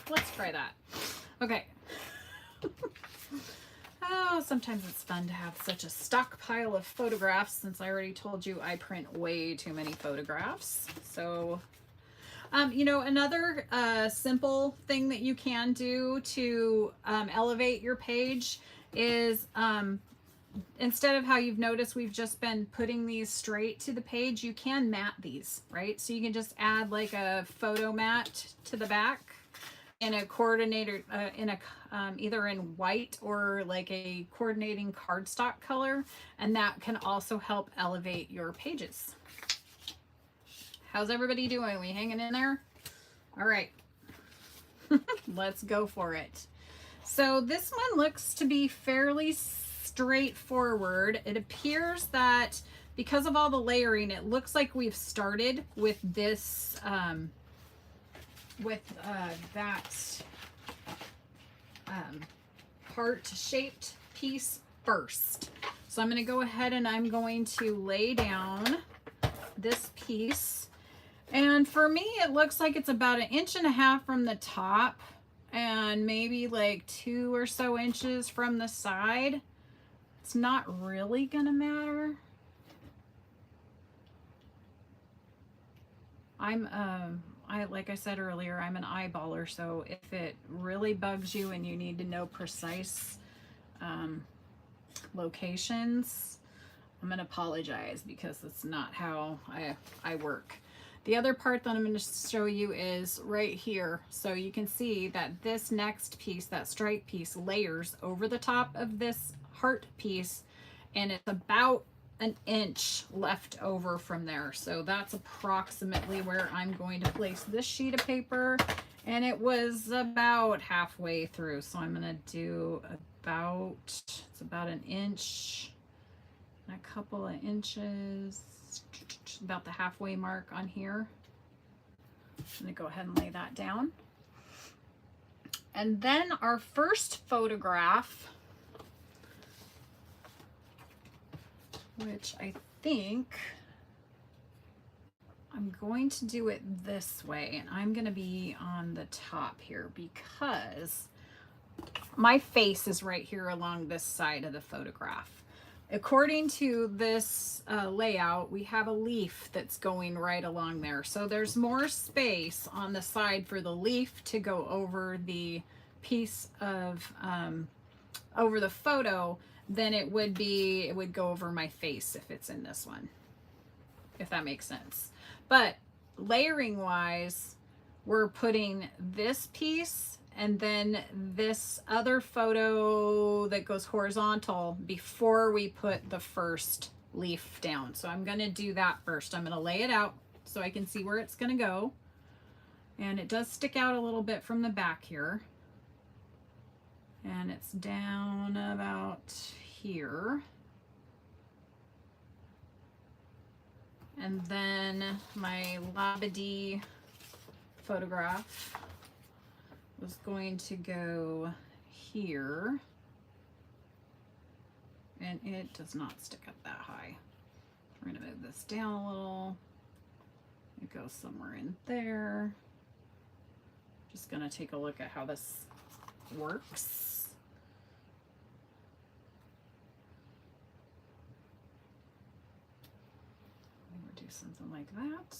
Let's try that. Okay. Oh, sometimes it's fun to have such a stockpile of photographs, since I already told you I print way too many photographs. So, you know, another simple thing that you can do to elevate your page is instead of how you've noticed we've just been putting these straight to the page, you can mat these, right? So you can just add like a photo mat to the back in a coordinator, either in white or like a coordinating cardstock color, and that can also help elevate your pages. How's everybody doing? We hanging in there? All right, let's go for it. So this one looks to be fairly straightforward. It appears that because of all the layering, it looks like we've started with this that heart-shaped piece first. So I'm going to go ahead and I'm going to lay down this piece. And for me, it looks like it's about 1.5 inches from the top and maybe like 2 or so inches from the side. It's not really going to matter. Like I said earlier, I'm an eyeballer, so if it really bugs you and you need to know precise locations, I'm going to apologize because it's not how I work. The other part that I'm going to show you is right here. So you can see that this next piece, that stripe piece, layers over the top of this heart piece, and it's about 1 inch left over from there. So that's approximately where I'm going to place this sheet of paper, and it was about halfway through. So I'm going to do it's about 1 inch and a couple of inches, about the halfway mark on here. I'm going to go ahead and lay that down. And then our first photograph, which I think I'm going to do it this way, and I'm going to be on the top here because my face is right here along this side of the photograph. According to this layout, we have a leaf that's going right along there. So there's more space on the side for the leaf to go over the piece of, over the photo than it would go over my face if it's in this one, if that makes sense. But layering wise, we're putting this piece and then this other photo that goes horizontal before we put the first leaf down. So I'm going to do that first. I'm going to lay it out so I can see where it's going to go. And it does stick out a little bit from the back here. And it's down about here. And then my Labadee photograph was going to go here. And it does not stick up that high. We're going to move this down a little. It goes somewhere in there. Just going to take a look at how this works. Do something like that.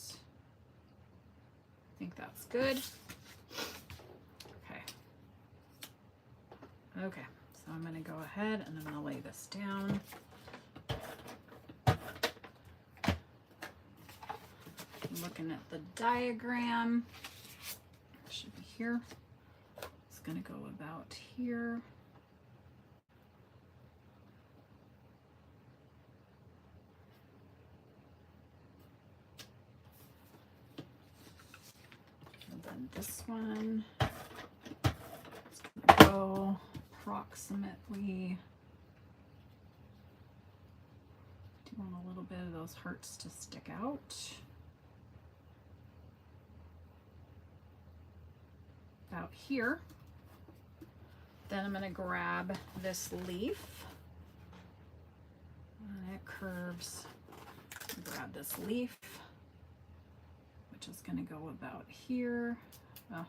I think that's good. Okay, so I'm going to go ahead and I'm going to lay this down. I'm looking at the diagram. It should be here. It's going to go about here. And then this one is going to go approximately. Do you want a little bit of those hearts to stick out? About here. Then I'm going to grab this leaf, and it curves. Grab this leaf, which is going to go about here. Oh,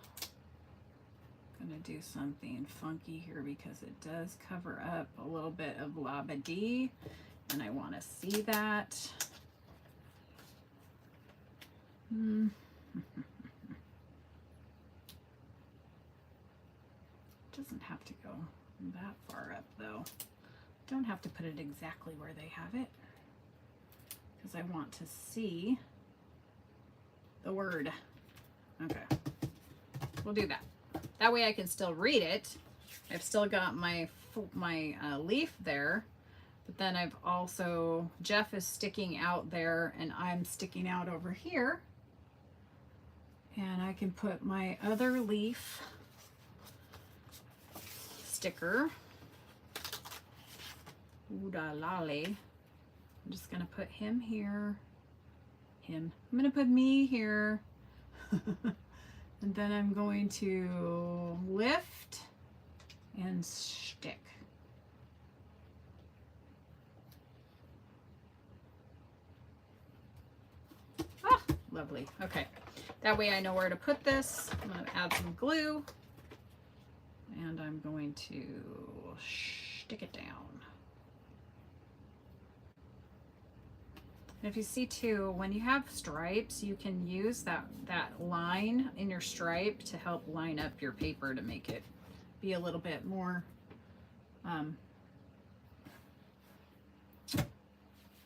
I'm going to do something funky here because it does cover up a little bit of labadee, and I want to see that. Doesn't have to go that far up though. Don't have to put it exactly where they have it because I want to see the word. Okay, we'll do that. That way I can still read it. I've still got my leaf there, but then I've also, Jeff is sticking out there and I'm sticking out over here, and I can put my other leaf sticker. Oodalale. I'm just gonna put him here. I'm gonna put me here. And then I'm going to lift and stick. Ah, lovely. Okay. That way I know where to put this. I'm gonna add some glue. And I'm going to stick it down. And if you see too, when you have stripes, you can use that line in your stripe to help line up your paper to make it be a little bit more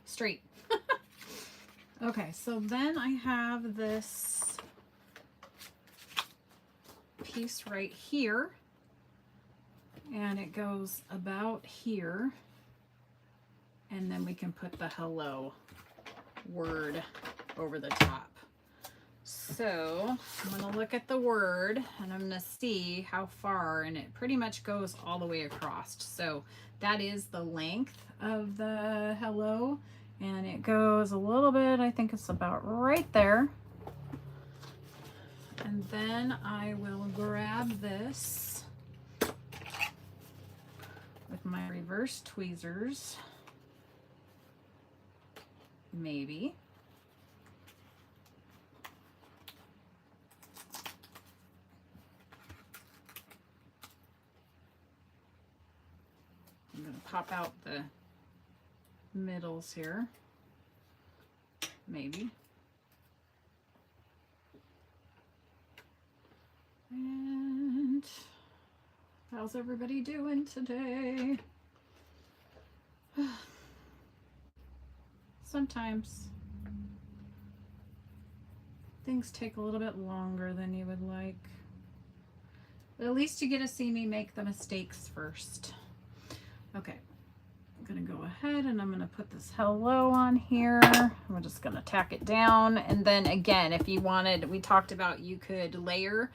straight. Okay, so then I have this piece right here. And it goes about here, and then we can put the hello word over the top. So I'm going to look at the word and I'm going to see how far, and it pretty much goes all the way across. So that is the length of the hello, and it goes a little bit, I think it's about right there. And then I will grab this with my reverse tweezers, maybe. I'm going to pop out the middles here, maybe. And how's everybody doing today? Sometimes things take a little bit longer than you would like. But at least you get to see me make the mistakes first. Okay, I'm gonna go ahead and I'm gonna put this hello on here. We're just gonna tack it down. And then again, if you wanted, we talked about you could layer.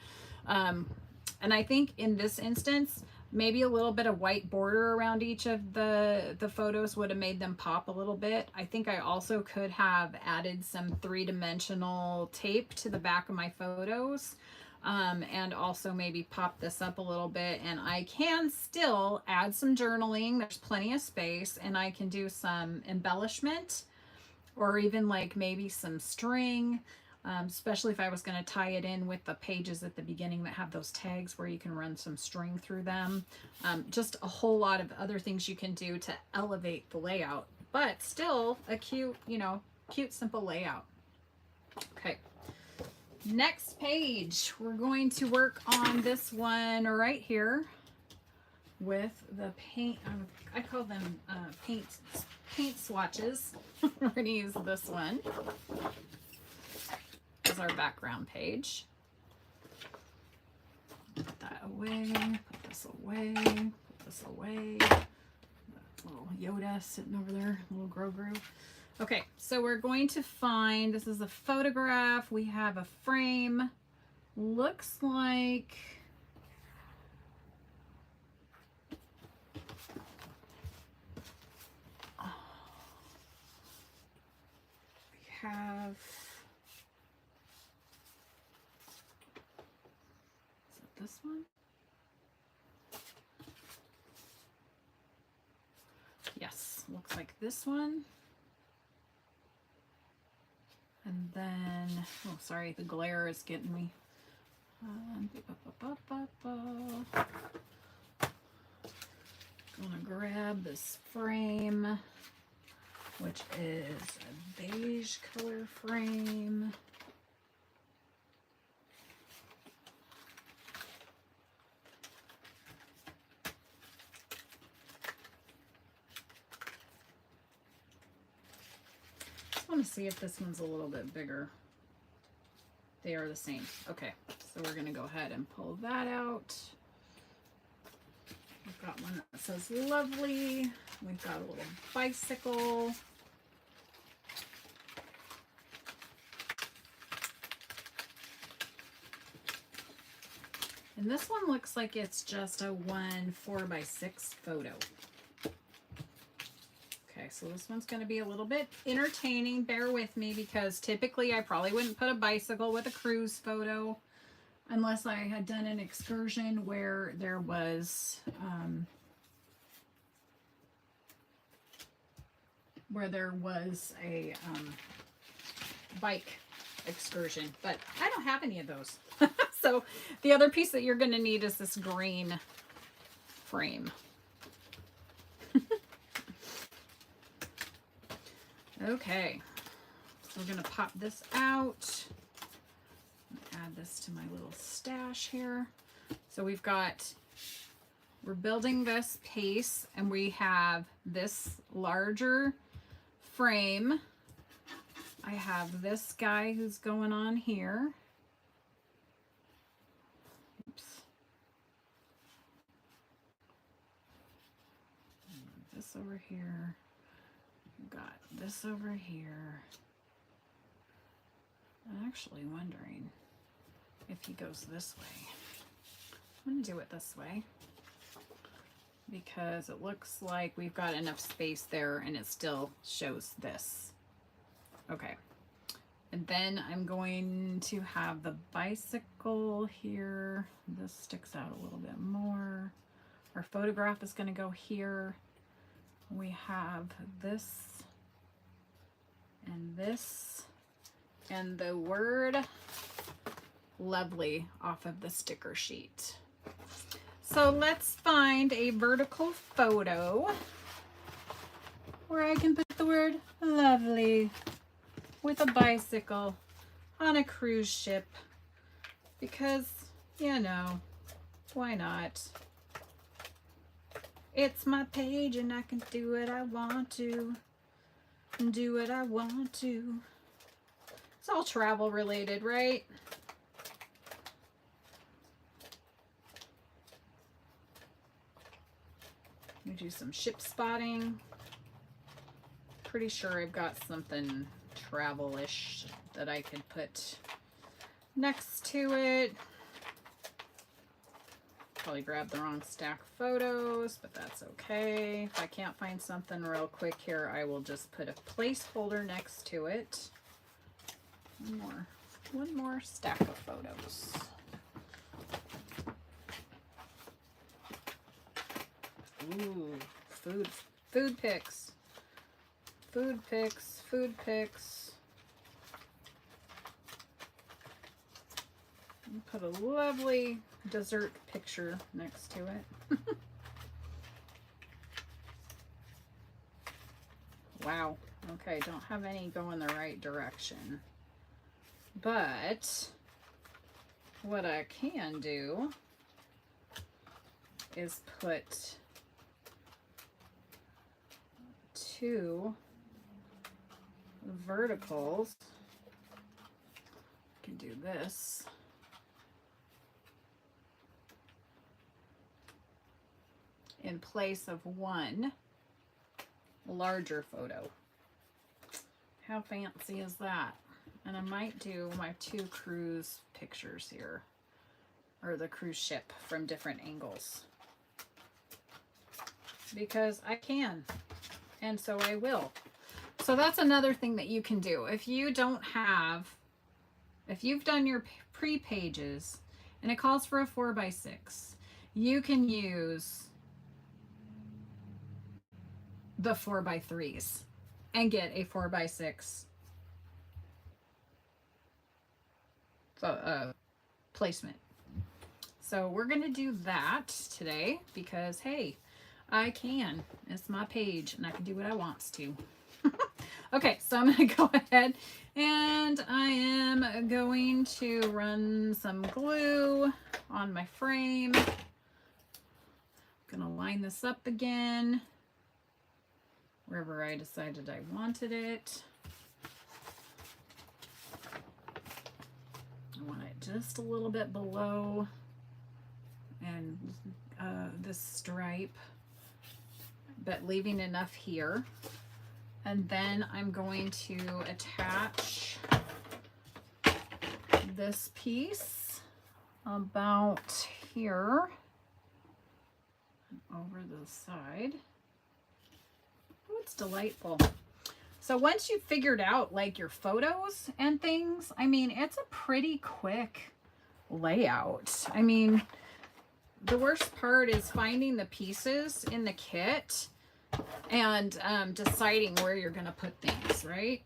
And I think in this instance, maybe a little bit of white border around each of the photos would have made them pop a little bit. I think I also could have added some 3-dimensional tape to the back of my photos, and also maybe pop this up a little bit. And I can still add some journaling. There's plenty of space, and I can do some embellishment or even like maybe some string. Especially if I was going to tie it in with the pages at the beginning that have those tags where you can run some string through them. Just a whole lot of other things you can do to elevate the layout, but still a cute, you know, cute, simple layout. Okay. Next page, we're going to work on this one right here with the paint. I call them paint swatches. We're going to use this one as our background page. Put that away, put this away, put this away. Little Yoda sitting over there, little Grogu. Okay, so we're going to find, this is a photograph. We have a frame. Looks like we have, is it this one? Yes, looks like this one. And then, oh, sorry, the glare is getting me. Gonna grab this frame, which is a beige color frame. I want to see if this one's a little bit bigger. They are the same. Okay, so we're going to go ahead and pull that out. We've got one that says lovely. We've got a little bicycle. And this one looks like it's just a 4x6 photo. Okay, so this one's going to be a little bit entertaining. Bear with me, because typically I probably wouldn't put a bicycle with a cruise photo unless I had done an excursion where there was a bike excursion, but I don't have any of those. So the other piece that you're going to need is this green frame. Okay, so we're going to pop this out. Add this to my little stash here. So we're building this piece, and we have this larger frame. I have this guy who's going on here. Oops. This over here. Got this over here. I'm actually wondering if he goes this way. I'm going to do it this way because it looks like we've got enough space there and it still shows this. Okay. And then I'm going to have the bicycle here. This sticks out a little bit more. Our photograph is going to go here. We have this and the word lovely off of the sticker sheet. So let's find a vertical photo where I can put the word lovely with a bicycle on a cruise ship, because, you know, why not? It's my page and I can do what I want to. Do what I want to. It's all travel related, right? We do some ship spotting. Pretty sure I've got something travel-ish that I could put next to it. Probably grabbed the wrong stack of photos, but that's okay. If I can't find something real quick here, I will just put a placeholder next to it. One more stack of photos. Ooh, food pics. Food pics, food pics. Put a lovely dessert picture next to it. Wow. Okay, don't have any going the right direction. But what I can do is put two verticals. I can do this. in place of one larger photo. How fancy is that? And I might do my 2 cruise pictures here, or the cruise ship from different angles, because I can, and so I will. So that's another thing that you can do. If you don't have, if you've done your pre-pages and it calls for a 4x6, you can use the 4x3s and get a 4x6 placement. So we're going to do that today because, hey, I can. It's my page and I can do what I wants to. Okay, so I'm going to go ahead and I am going to run some glue on my frame. I'm going to line this up again wherever I decided I wanted it. I want it just a little bit below and this stripe, but leaving enough here. And then I'm going to attach this piece about here and over the side. Oh, it's delightful. So once you've figured out like your photos and things, I mean, it's a pretty quick layout. I mean, the worst part is finding the pieces in the kit and deciding where you're going to put things, right?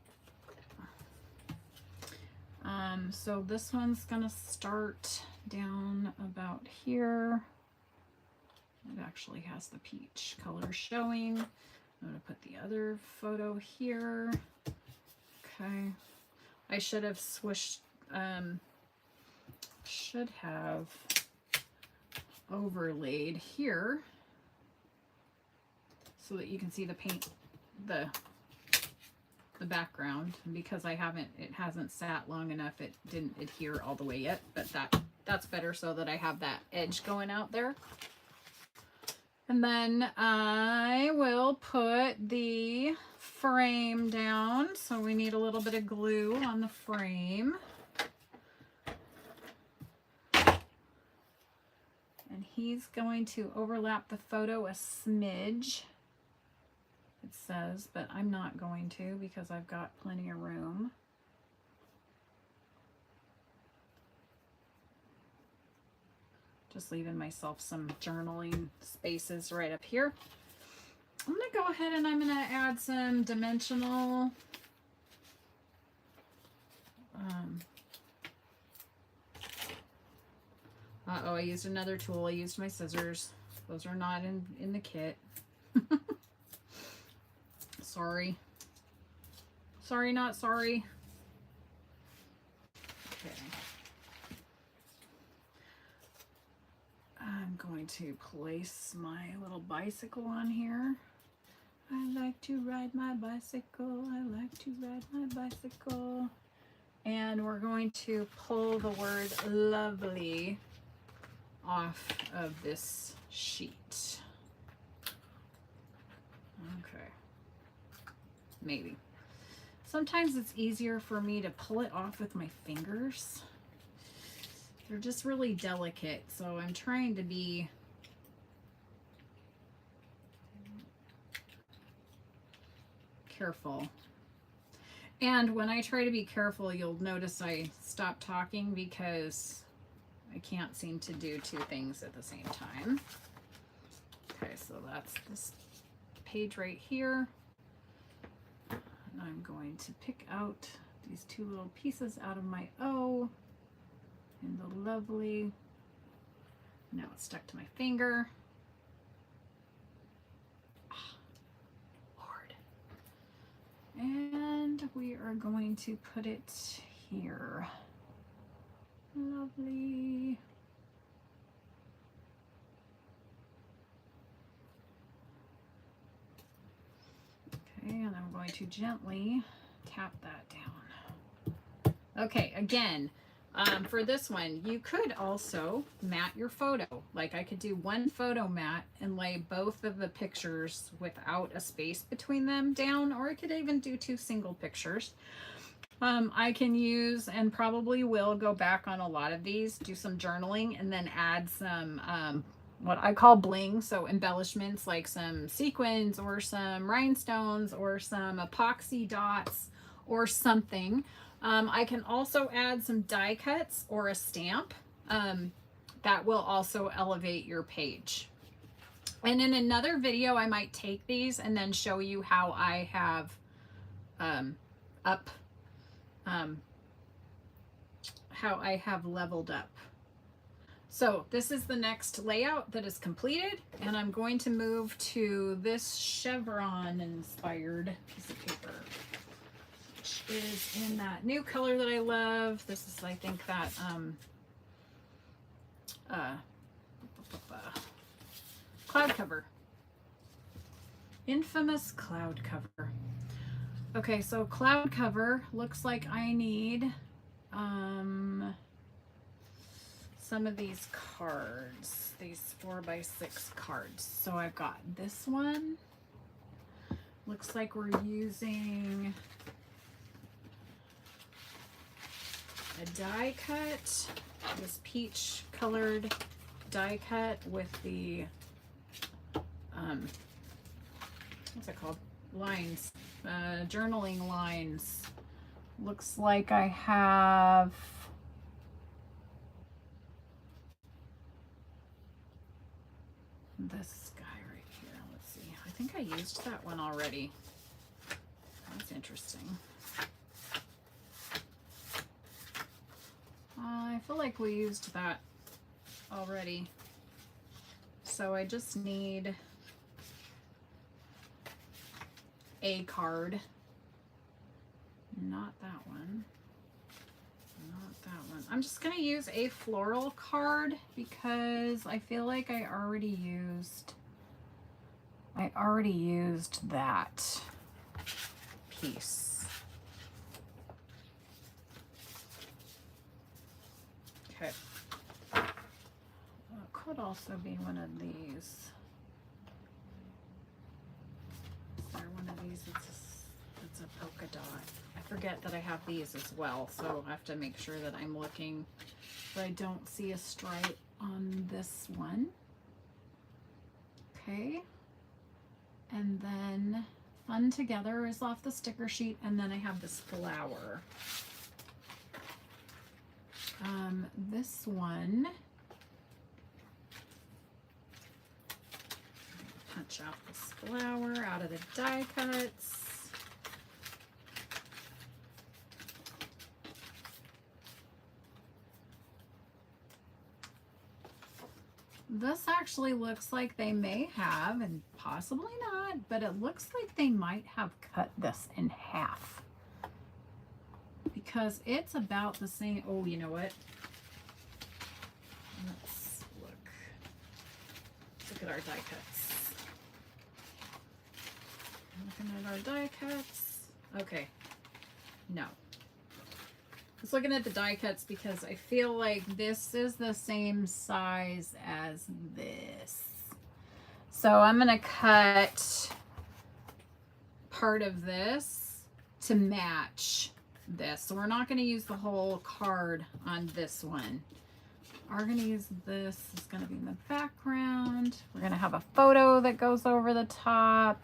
So this one's going to start down about here. It actually has the peach color showing. I'm going to put the other photo here. Okay. I should have swished, should have overlaid here so that you can see the paint, the background. And because I haven't, it hasn't sat long enough, it didn't adhere all the way yet, but that's better so that I have that edge going out there. And then I will put the frame down. So we need a little bit of glue on the frame. And he's going to overlap the photo a smidge, it says, but I'm not going to because I've got plenty of room. Just leaving myself some journaling spaces right up here. I'm going to go ahead and I'm going to add some dimensional uh-oh, I used another tool. I used my scissors. Those are not in the kit. Sorry. Sorry, not sorry. Okay. I'm going to place my little bicycle on here. I like to ride my bicycle. I like to ride my bicycle. And we're going to pull the word lovely off of this sheet. Okay. Maybe. Sometimes it's easier for me to pull it off with my fingers. They're just really delicate, so I'm trying to be careful. And when I try to be careful, you'll notice I stop talking because I can't seem to do 2 things at the same time. Okay, so that's this page right here. And I'm going to pick out these 2 little pieces out of my O and the lovely. Now it's stuck to my finger. Oh, Lord. And we are going to put it here. Lovely. Okay, and I'm going to gently tap that down. Okay, again, For this one, you could also mat your photo. Like I could do one photo mat and lay both of the pictures without a space between them down, or I could even do two single pictures. I can use and probably will go back on a lot of these, do some journaling, and then add some what I call bling, so embellishments like some sequins or some rhinestones or some epoxy dots or something. I can also add some die cuts or a stamp that will also elevate your page. And in another video, I might take these and then show you how I have how I have leveled up. So this is the next layout that is completed, and I'm going to move to this chevron inspired piece of paper, which is in that new color that I love. This is, I think, that cloud cover. Infamous cloud cover. Okay, so cloud cover looks like I need some of these cards, these 4x6 cards. So I've got this one. Looks like we're using a die cut, this peach colored die cut with the what's it called? Lines, journaling lines. Looks like I have this guy right here. Let's see. I think I used that one already. That's interesting. I feel like we used that already. So I just need a card. Not that one. Not that one. I'm just going to use a floral card because I feel like I already used that piece. Okay. It could also be one of these. Is there one of these that's a polka dot? I forget that I have these as well, so I have to make sure that I'm looking so I don't see a stripe on this one. Okay. And then Fun Together is off the sticker sheet, and then I have this flower. This one, punch out this flower out of the die cuts. This actually looks like they may have, and possibly not, but it looks like they might have cut this in half because it's about the same. Oh, you know what? Let's look. Look at our die cuts. Looking at our die cuts. Okay. No. I was looking at the die cuts because I feel like this is the same size as this. So I'm going to cut part of this to match this. So we're not going to use the whole card on this one. We're going to use this. It's going to be in the background. We're going to have a photo that goes over the top.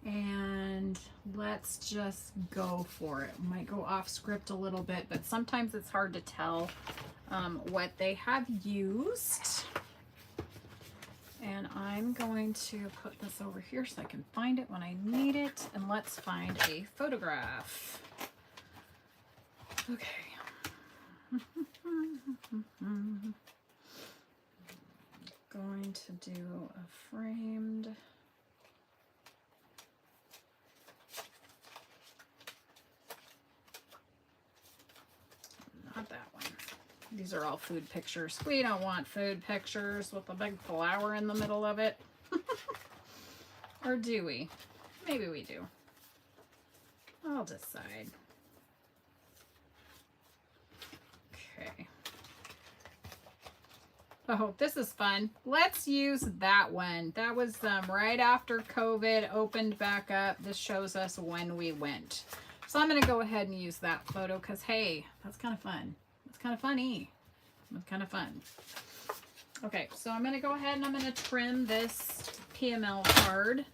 And let's just go for it. Might go off script a little bit, but sometimes it's hard to tell what they have used. And I'm going to put this over here so I can find it when I need it. And let's find a photograph. Okay. Going to do a framed. Not that one. These are all food pictures. We don't want food pictures with a big flower in the middle of it. Or do we? Maybe we do. I'll decide. Oh, this is fun. Let's use that one. That was right after COVID opened back up. This shows us when we went. So I'm going to go ahead and use that photo because, hey, that's kind of fun. It's kind of funny. It's kind of fun. Okay, so I'm going to go ahead and I'm going to trim this PML card.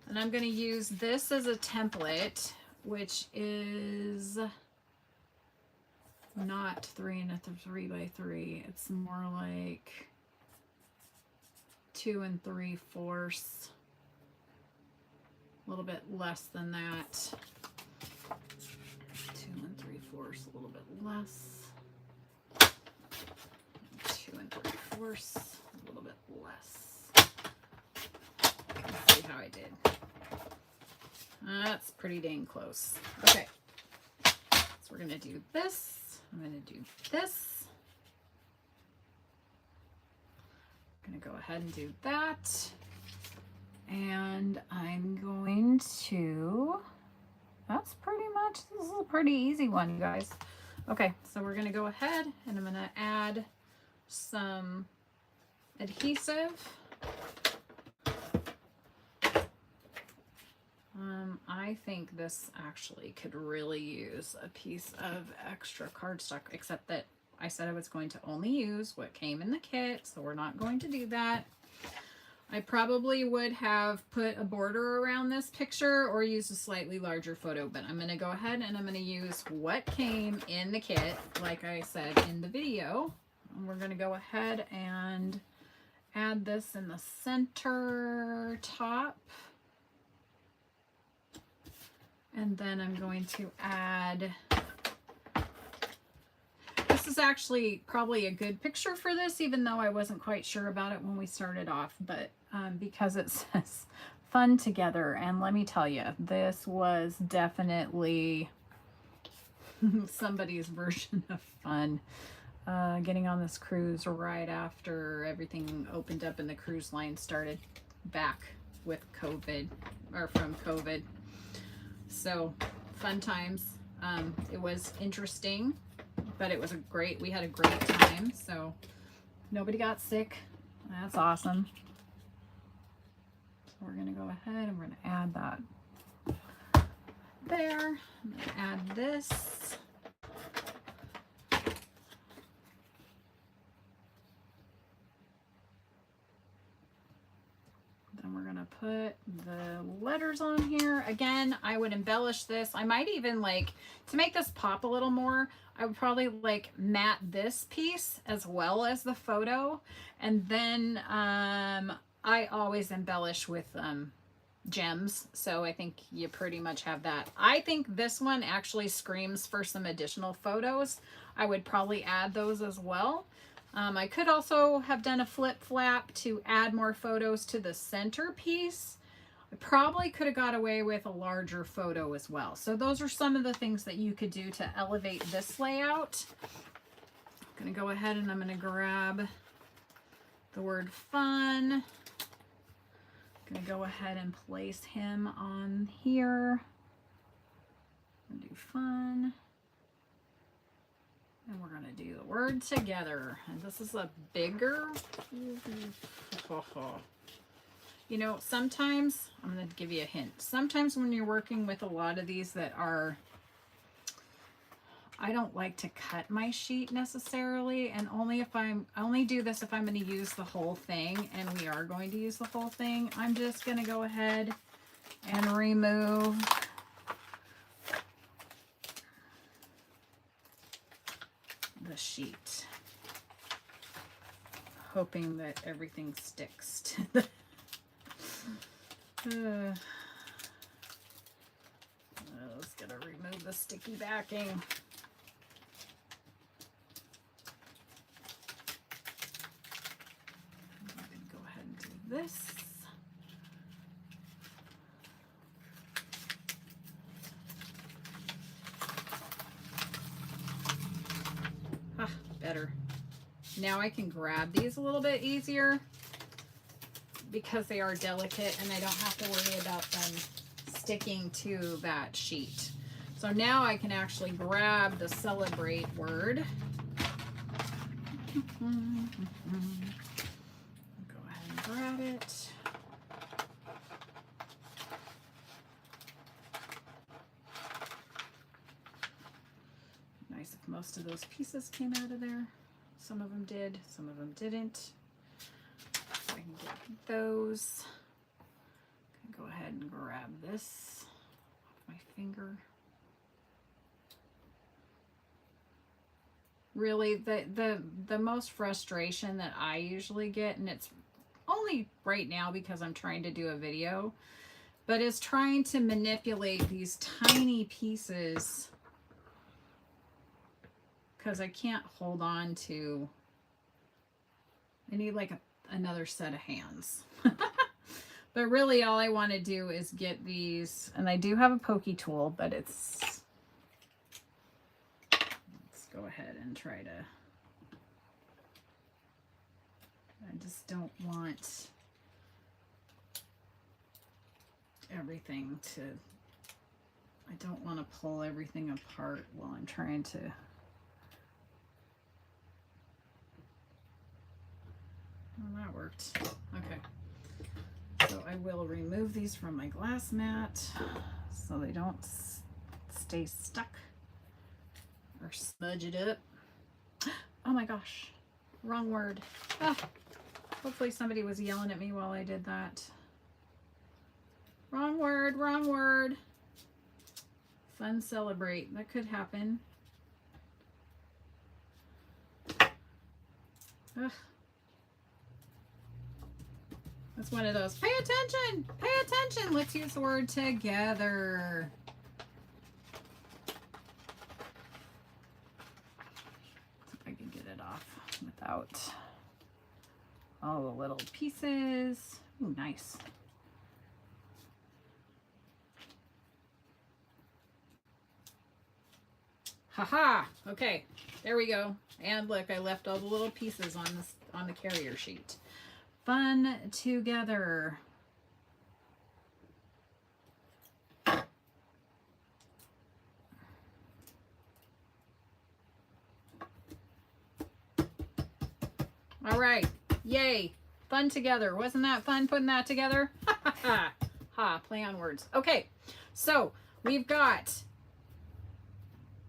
And I'm going to use this as a template, which is not 3 3 by 3. It's more like 2 3/4. A little bit less than that. 2 3/4, a little bit less. 2 3/4, a little bit less. Let's see how I did. That's pretty dang close. Okay, so we're gonna do this. I'm gonna do this. I'm gonna go ahead and do that. And I'm going to, that's pretty much, this is a pretty easy one, you guys. Okay, so we're gonna go ahead and I'm gonna add some adhesive. I think this actually could really use a piece of extra cardstock, except that I said I was going to only use what came in the kit, so we're not going to do that. I probably would have put a border around this picture or use a slightly larger photo, but I'm going to go ahead and I'm going to use what came in the kit, like I said in the video. And we're going to go ahead and add this in the center top. And then I'm going to add, this is actually probably a good picture for this, even though I wasn't quite sure about it when we started off, but because it says fun together. And let me tell you, this was definitely somebody's version of fun. Getting on this cruise right after everything opened up and the cruise line started back with COVID, or from COVID. So fun times. It was interesting, but it was we had a great time. So nobody got sick. That's awesome. So we're going to go ahead and we're going to add that there. I'm going to add this. Then we're going to put the letters on here. Again, I would embellish this. I might even like, to make this pop a little more, I would probably like matte this piece as well as the photo. And then I always embellish with gems. So I think you pretty much have that. I think this one actually screams for some additional photos. I would probably add those as well. I could also have done a flip flap to add more photos to the center piece. I probably could have got away with a larger photo as well. So those are some of the things that you could do to elevate this layout. I'm going to go ahead and I'm going to grab the word fun. I'm going to go ahead and place him on here. I'm going to do fun. And we're going to do the word together. And this is a bigger, you know, sometimes, I'm going to give you a hint. Sometimes when you're working with a lot of these that are, I don't like to cut my sheet necessarily. And I only do this if I'm going to use the whole thing. And we are going to use the whole thing. I'm just going to go ahead and remove the sheet, hoping that everything sticks to the let's gotta remove the sticky backing. I'm gonna go ahead and do this. Better. Now I can grab these a little bit easier because they are delicate and I don't have to worry about them sticking to that sheet. So now I can actually grab the celebrate word Go ahead and grab it. Nice if most of those pieces came out of there. Some of them did, some of them didn't. So I can get those. Go ahead and grab this off my finger. Really, the most frustration that I usually get, and it's only right now because I'm trying to do a video, but is trying to manipulate these tiny pieces because I can't hold on to, I need like another set of hands. But really all I want to do is get these, and I do have a pokey tool, but let's go ahead and try to, I just don't want everything to, I don't want to pull everything apart while I'm trying to. Well, that worked. Okay. So I will remove these from my glass mat so they don't stay stuck or smudge it up. Oh my gosh, wrong word. Ah, hopefully somebody was yelling at me while I did that. Wrong word, wrong word. Fun celebrate, that could happen. Ugh. That's one of those, pay attention, pay attention. Let's use the word together. See if I can get it off without all the little pieces. Ooh, nice. Haha, okay, there we go. And look, I left all the little pieces on this, on the carrier sheet. Fun together. All right, yay, fun together. Wasn't that fun putting that together? Ha ha ha, ha, play on words. Okay, so we've got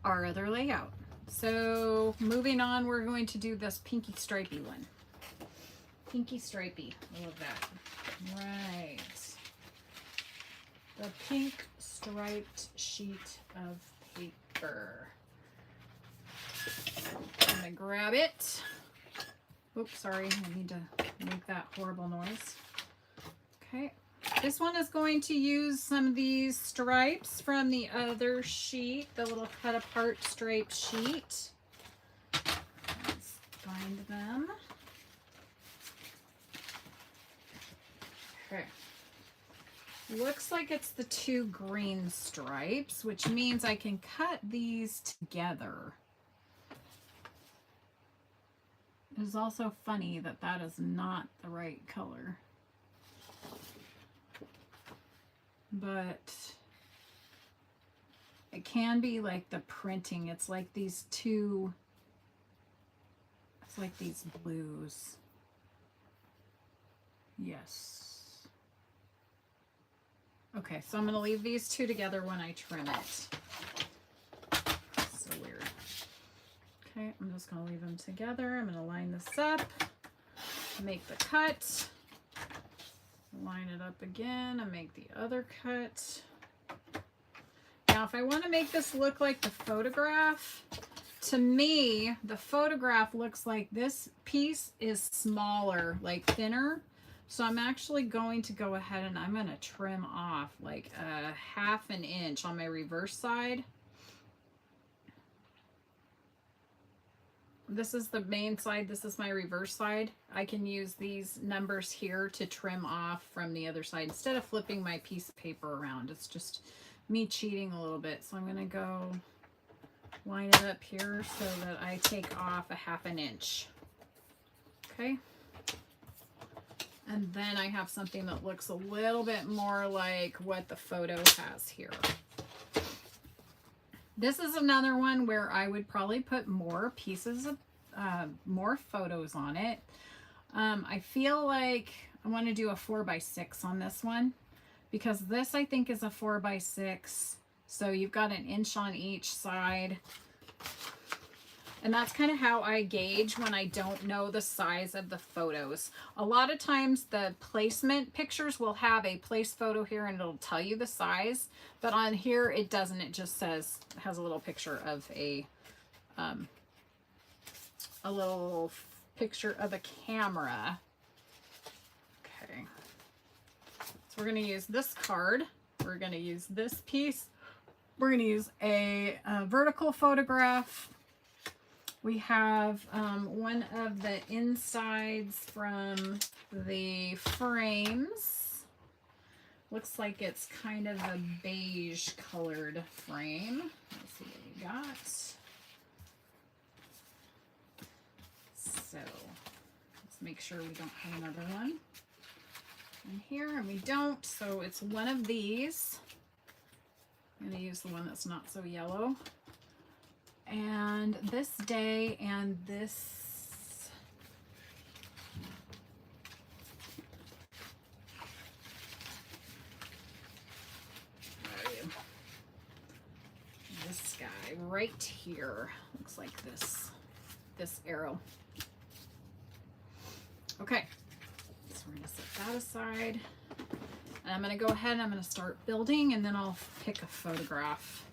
our other layout. So moving on, we're going to do this pinky stripey one. Pinky stripey, I love that. Right. The pink striped sheet of paper. I'm gonna grab it. Oops, sorry, I need to make that horrible noise. Okay, this one is going to use some of these stripes from the other sheet, the little cut apart striped sheet. Let's find them. Okay. Looks like it's the two green stripes, which means I can cut these together. It is also funny that that is not the right color. But it can be like the printing. It's like these two, it's like these blues. Yes. Okay, so I'm going to leave these two together when I trim it. So weird. Okay, I'm just going to leave them together. I'm going to line this up, make the cut, line it up again, and make the other cut. Now, if I want to make this look like the photograph, to me, the photograph looks like this piece is smaller, like thinner. So I'm actually going to go ahead and I'm going to trim off like a ½ inch on my reverse side. This is the main side. This is my reverse side. I can use these numbers here to trim off from the other side instead of flipping my piece of paper around. It's just me cheating a little bit. So I'm going to go line it up here so that I take off a ½ inch. Okay. And then I have something that looks a little bit more like what the photo has here. This is another one where I would probably put more pieces more photos on it. I feel like I want to do a 4x6 on this one because this I think is a 4x6. So you've got an inch on each side. And that's kind of how I gauge when I don't know the size of the photos. A lot of times the placement pictures will have a place photo here and it'll tell you the size, but on here it doesn't. It just says, has a little picture of a little picture of a camera. Okay. So we're going to use this card. We're going to use this piece. We're going to use a vertical photograph. We have one of the insides from the frames. Looks like it's kind of a beige colored frame. Let's see what we got. So let's make sure we don't have another one in here, and we don't. So it's one of these. I'm going to use the one that's not so yellow. And this day and this guy right here looks like this arrow. Okay, so we're going to set that aside, and I'm going to go ahead and I'm going to start building, and then I'll pick a photograph.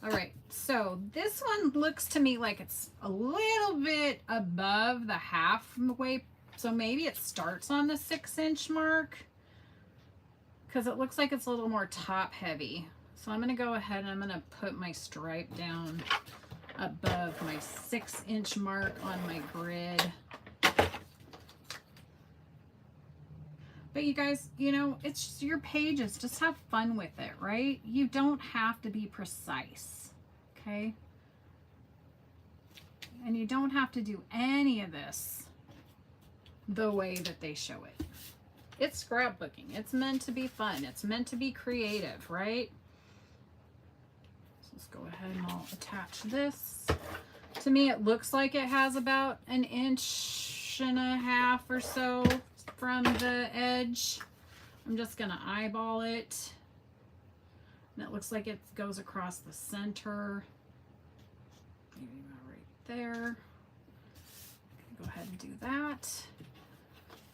All right, so this one looks to me like it's a little bit above the halfway, so maybe it starts on the 6-inch mark because it looks like it's a little more top heavy. So I'm going to go ahead and I'm going to put my stripe down above my 6-inch mark on my grid. But you guys, you know, it's just your pages. Just have fun with it, right? You don't have to be precise, okay? And you don't have to do any of this the way that they show it. It's scrapbooking. It's meant to be fun. It's meant to be creative, right? So let's go ahead and I'll attach this. To me, it looks like it has about 1.5 inches or so from the edge. I'm just gonna eyeball it, and it looks like it goes across the center, maybe about right there. Go ahead and do that.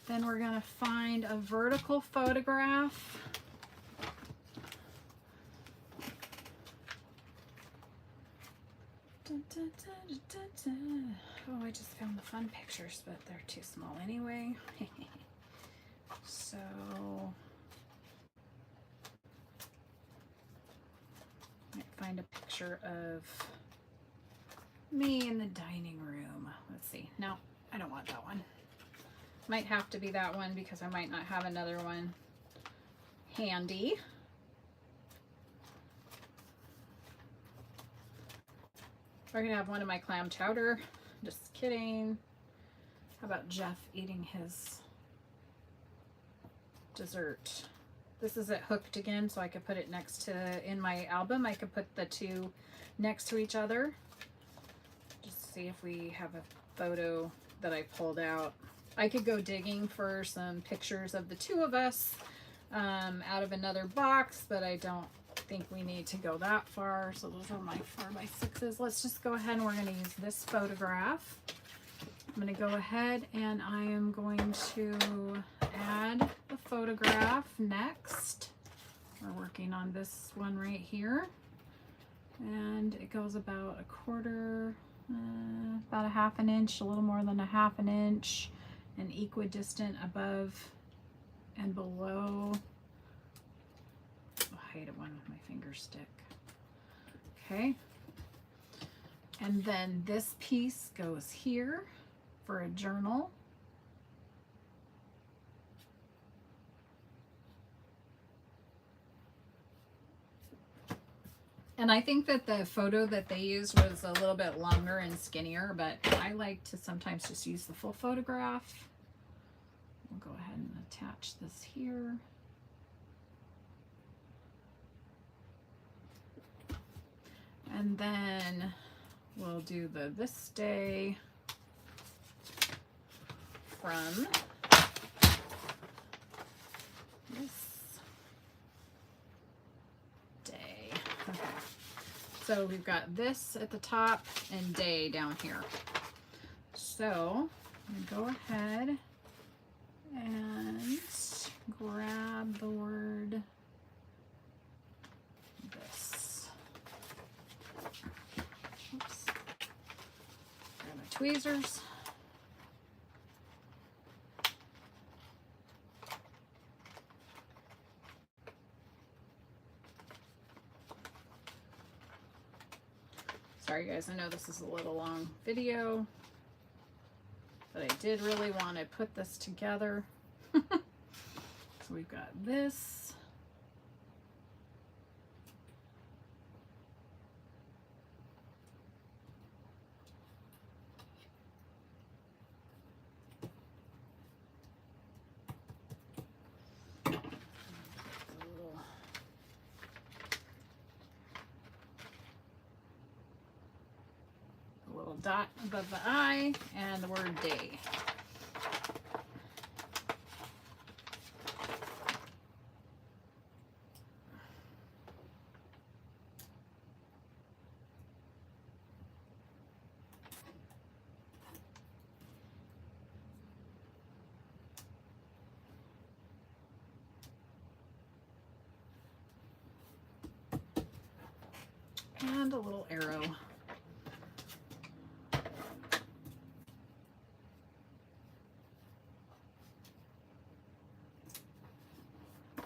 Then we're gonna find a vertical photograph. Dun, dun, dun, dun, dun. Oh, I just found the fun pictures, but they're too small anyway. So might find a picture of me in the dining room. Let's see. No, I don't want that one. Might have to be that one because I might not have another one handy. We're gonna have one of my clam chowder. Just kidding. How about Jeff eating his dessert? This is it hooked again, so I could put it next to, in my album, I could put the two next to each other. Just see if we have a photo that I pulled out. I could go digging for some pictures of the two of us out of another box, but I don't think we need to go that far. So those are my 4x6s. Let's just go ahead and we're going to use this photograph. I'm going to go ahead and I am going to add the photograph next. We're working on this one right here, and it goes about 1/4, about 1/2 inch, a little more than 1/2 inch, and equidistant above and below. Oh, I hate it when my fingers stick. Okay, and then this piece goes here for a journal. And I think that the photo that they used was a little bit longer and skinnier, but I like to sometimes just use the full photograph. We'll go ahead and attach this here. And then we'll do the this day from this day. Okay. So we've got this at the top and day down here. So I'm going to go ahead and grab the word this. Oops. Grab my tweezers. Sorry guys, I know this is a little long video, but I did really want to put this together. So we've got this. A little dot above the I and the word day. And a little arrow.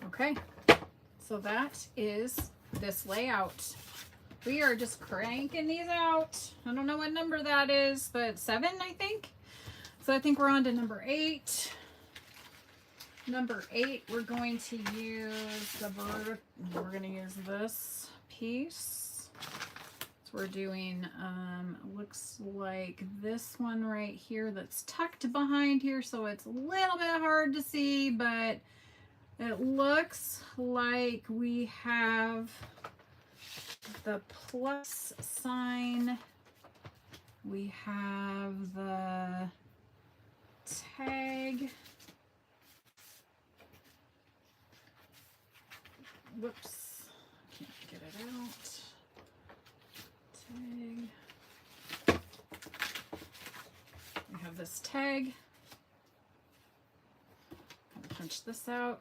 Okay, so that is this layout. We are just cranking these out. I don't know what number that is, but 7, I think. So I think we're on to number 8. Number 8, we're going to use the we're going to use this piece. So we're doing, looks like this one right here that's tucked behind here, so it's a little bit hard to see, but it looks like we have the plus sign. We have the tag. Whoops, can't get it out. Tag. We have this tag. Punch this out.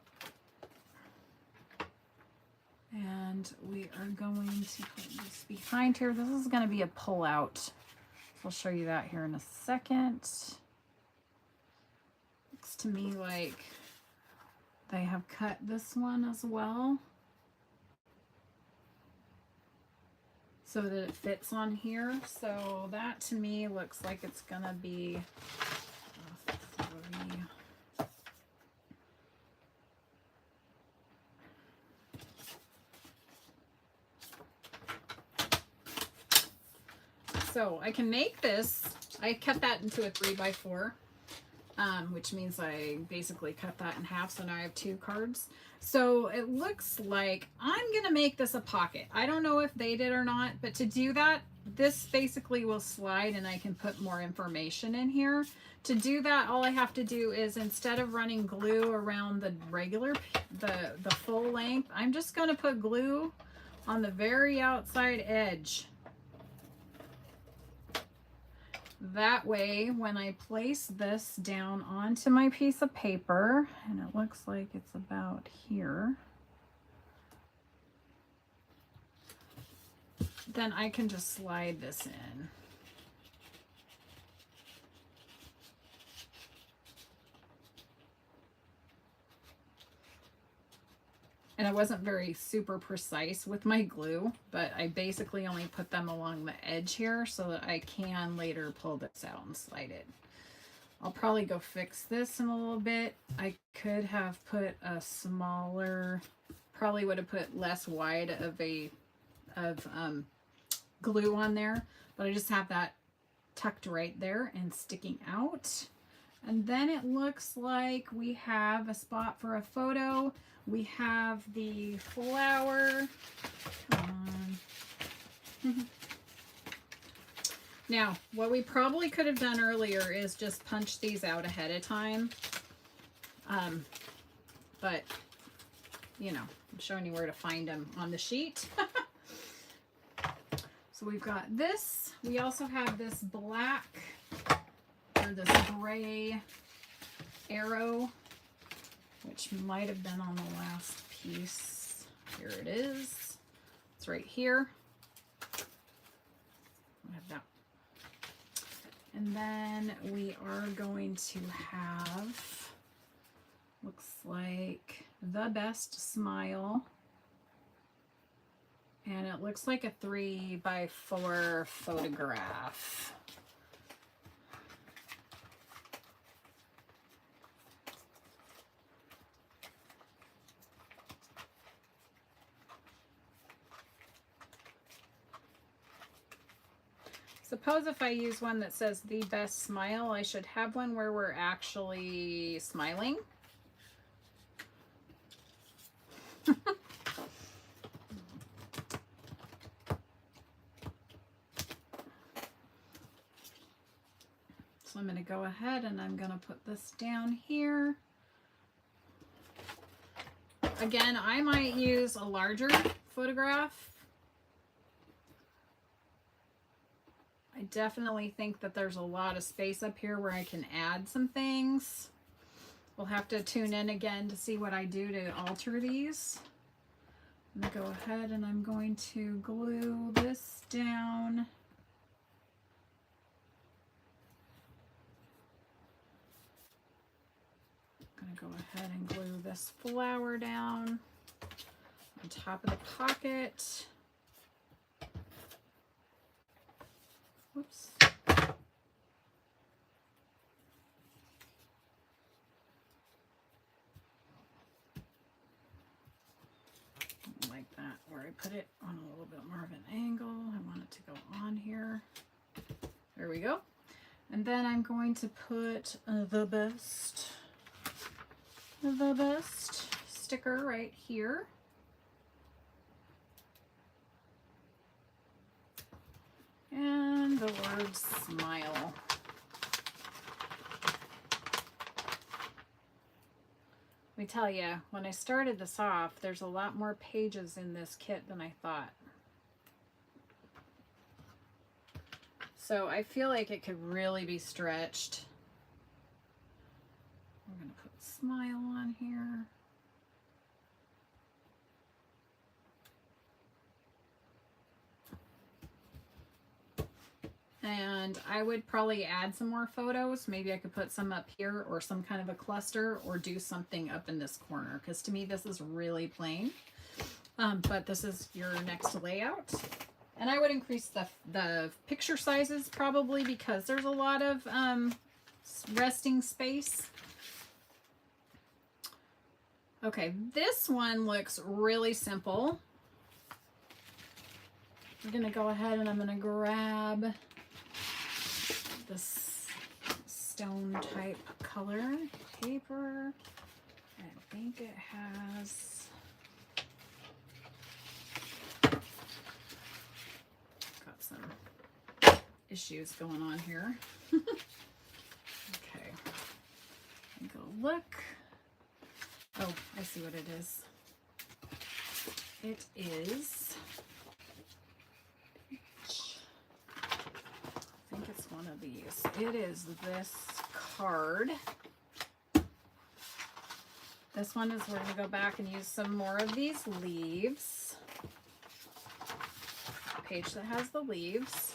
And we are going to put this behind here. This is going to be a pull out. So I'll show you that here in a second. Looks to me like they have cut this one as well, so that it fits on here. So that to me looks like it's going to be 3. So I can make this, I cut that into a 3x4, which means I basically cut that in half. So now I have 2 cards. So it looks like I'm going to make this a pocket. I don't know if they did or not, but to do that, this basically will slide and I can put more information in here. To do that, all I have to do is, instead of running glue around the regular, the full length, I'm just going to put glue on the very outside edge. That way, when I place this down onto my piece of paper, and it looks like it's about here, then I can just slide this in. And I wasn't very super precise with my glue, but I basically only put them along the edge here so that I can later pull this out and slide it. I'll probably go fix this in a little bit. I could have put a smaller, probably would have put less wide of glue on there, but I just have that tucked right there and sticking out. And then it looks like we have a spot for a photo. We have the flower. Come on. Now, what we probably could have done earlier is just punch these out ahead of time. But, you know, I'm showing you where to find them on the sheet. So we've got this. We also have this black, or this gray arrow, which might have been on the last piece. Here it is. It's right here. I have that. And then we are going to have, looks like, The Best Smile. And it looks like a 3x4 photograph. Suppose if I use one that says The Best Smile, I should have one where we're actually smiling. So I'm going to go ahead and I'm going to put this down here. Again, I might use a larger photograph. I definitely think that there's a lot of space up here where I can add some things. We'll have to tune in again to see what I do to alter these. I'm going to go ahead and I'm going to glue this down. I'm going to go ahead and glue this flower down on top of the pocket. Whoops. Like that, where I put it on a little bit more of an angle. I want it to go on here. There we go. And then I'm going to put the best sticker right here. And the word smile. Let me tell you, when I started this off, there's a lot more pages in this kit than I thought. So I feel like it could really be stretched. We're going to put smile on here. And I would probably add some more photos. Maybe I could put some up here or some kind of a cluster or do something up in this corner, because to me this is really plain. But this is your next layout. And I would increase the picture sizes probably, because there's a lot of resting space. Okay, this one looks really simple. We're going to go ahead and I'm going to grab this stone type color paper. I think it has got some issues going on here. Okay, go look. Oh, I see what it is. It is, I think it's one of these. It is this card. This one is, we're going to go back and use some more of these leaves. A page that has the leaves.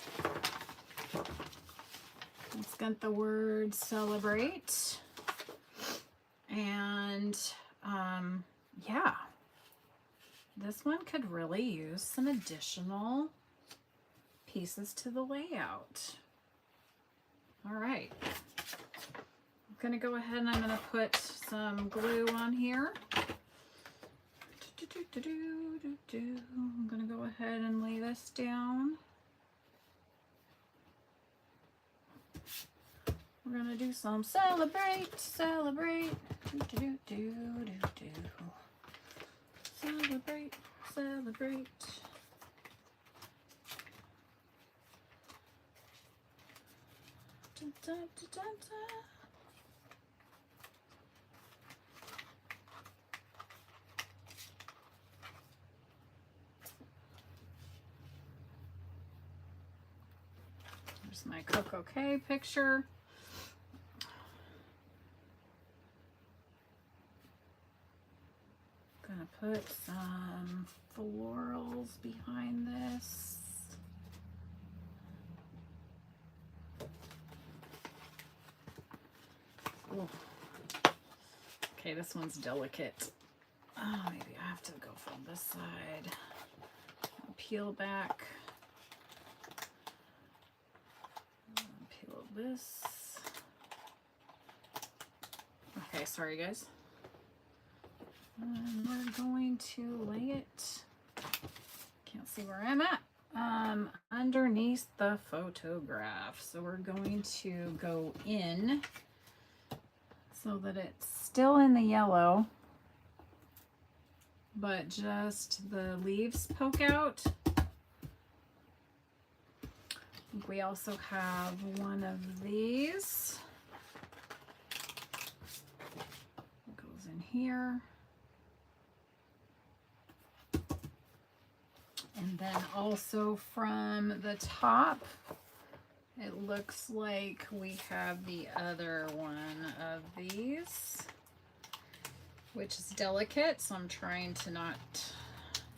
It's got the word celebrate. And yeah, this one could really use some additional pieces to the layout. All right, I'm gonna go ahead and I'm gonna put some glue on here. I'm gonna go ahead and lay this down. We're gonna do some celebrate, celebrate, celebrate, celebrate. Dun, dun, dun, dun. There's my Coco K picture. Gonna put some florals behind this. Ooh. Okay, this one's delicate. Oh, maybe I have to go from this side. Peel back. Peel this. Okay, sorry guys. And we're going to lay it, can't see where I'm at, underneath the photograph. So we're going to go in so that it's still in the yellow, but just the leaves poke out. I think we also have one of these. It goes in here. And then also from the top, it looks like we have the other one of these, which is delicate, so I'm trying to not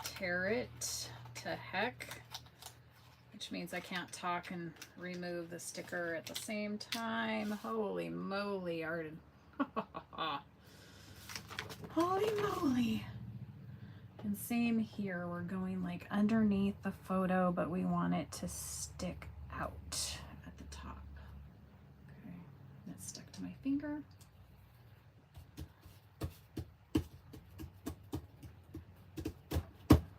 tear it to heck, which means I can't talk and remove the sticker at the same time. Holy moly, Arden. Holy moly. And same here, we're going like underneath the photo, but we want it to stick out at the top. Okay, that's stuck to my finger.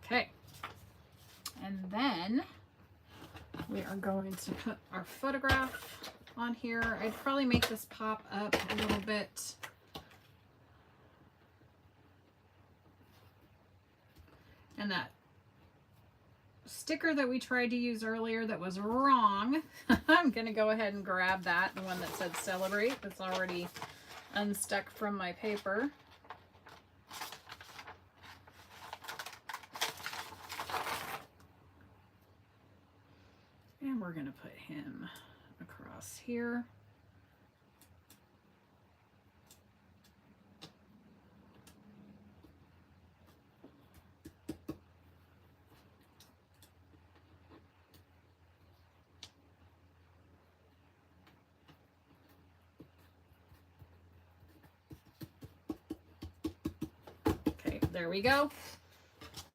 Okay, and then we are going to put our photograph on here. I'd probably make this pop up a little bit. And that sticker that we tried to use earlier that was wrong, I'm going to go ahead and grab that, the one that said celebrate, that's already unstuck from my paper. And we're going to put him across here. There we go.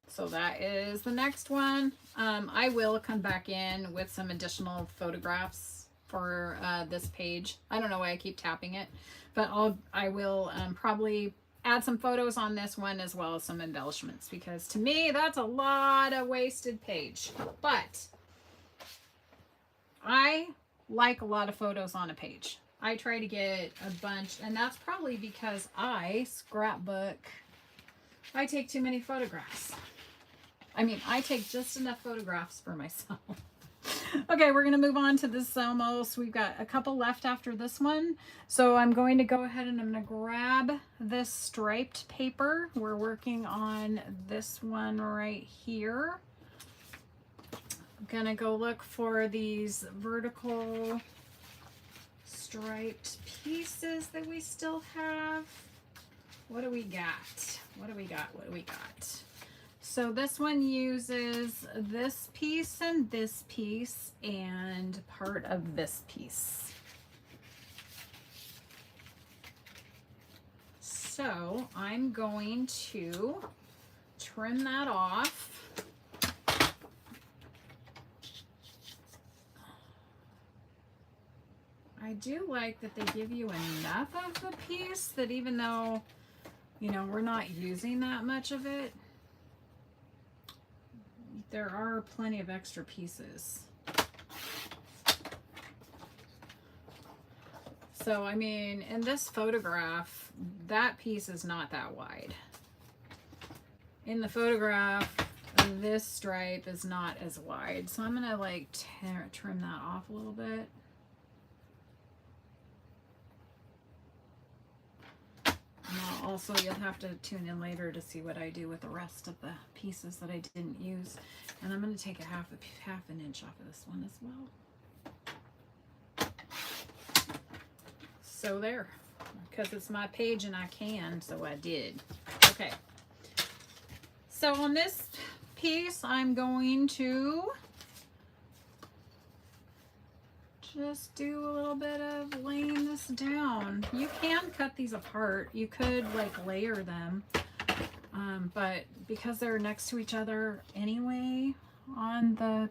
So that is the next one. I will come back in with some additional photographs for this page. I don't know why I keep tapping it, but I will probably add some photos on this one as well as some embellishments, because to me that's a lot of wasted page. But I like a lot of photos on a page. I try to get a bunch, and that's probably because I scrapbook. I take too many photographs. I mean, I take just enough photographs for myself. Okay, we're going to move on to this almost. We've got a couple left after this one. So I'm going to go ahead and I'm going to grab this striped paper. We're working on this one right here. I'm going to go look for these vertical striped pieces that we still have. What do we got? What do we got? What do we got? So this one uses this piece and part of this piece. So I'm going to trim that off. I do like that they give you enough of the piece that even though, you know, we're not using that much of it, there are plenty of extra pieces. So, I mean, in this photograph, that piece is not that wide. In the photograph, this stripe is not as wide. So I'm gonna like trim that off a little bit. Also, you'll have to tune in later to see what I do with the rest of the pieces that I didn't use. And I'm going to take a half an inch off of this one as well. So there, because it's my page and I can, so I did. Okay. So on this piece, I'm going to just do a little bit of laying this down. You can cut these apart. You could like layer them, but because they're next to each other anyway on the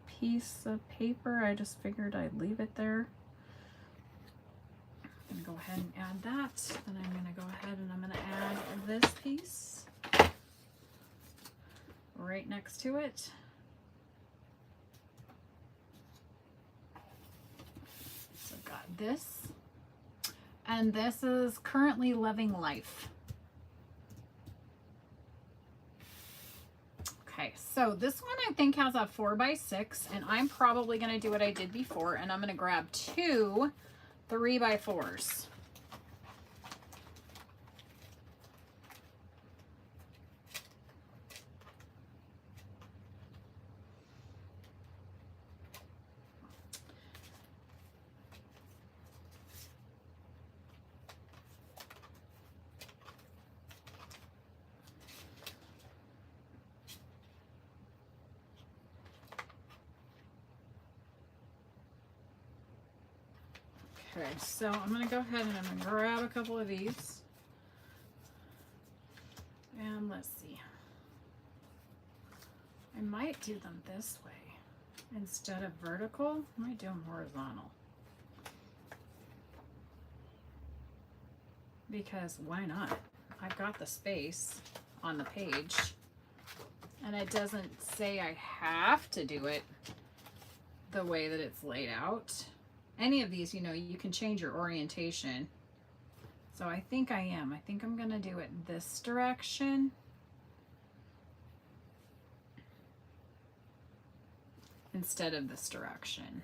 piece of paper, I just figured I'd leave it there. I'm gonna go ahead and add that. Then I'm gonna go ahead and I'm gonna add this piece right next to it. So I've got this, and this is Currently Loving Life. Okay, so this one I think has a 4x6, and I'm probably gonna do what I did before, and I'm gonna grab 2 3x4s. Okay, so I'm going to go ahead and I'm going to grab a couple of these. And let's see. I might do them this way. Instead of vertical, I might do them horizontal. Because why not? I've got the space on the page. And it doesn't say I have to do it the way that it's laid out. Any of these, you know, you can change your orientation. So I think I am. I think I'm going to do it this direction. Instead of this direction.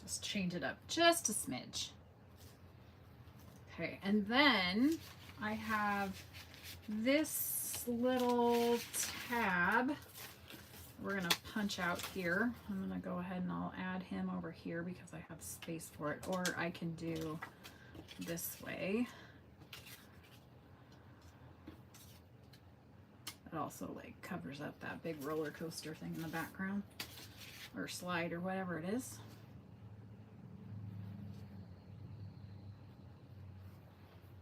Just change it up just a smidge. Okay, and then I have this little tab. We're going to punch out here. I'm going to go ahead and I'll add him over here because I have space for it. Or I can do this way. It also like covers up that big roller coaster thing in the background. Or slide or whatever it is.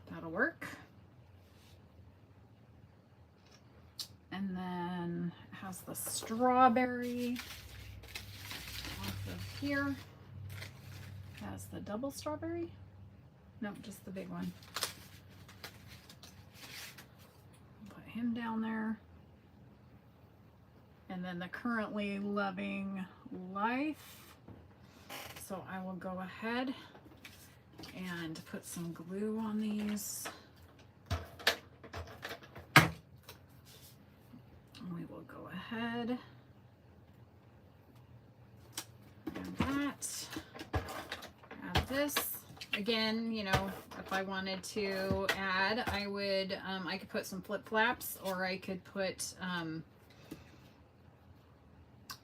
That'll work. And then it has the strawberry off of here. Has the double strawberry? No, just the big one. Put him down there. And then the Currently Loving Life. So I will go ahead and put some glue on these. We will go ahead and that, add this. Again, you know, if I wanted to add, I would, I could put some flip flaps, or I could put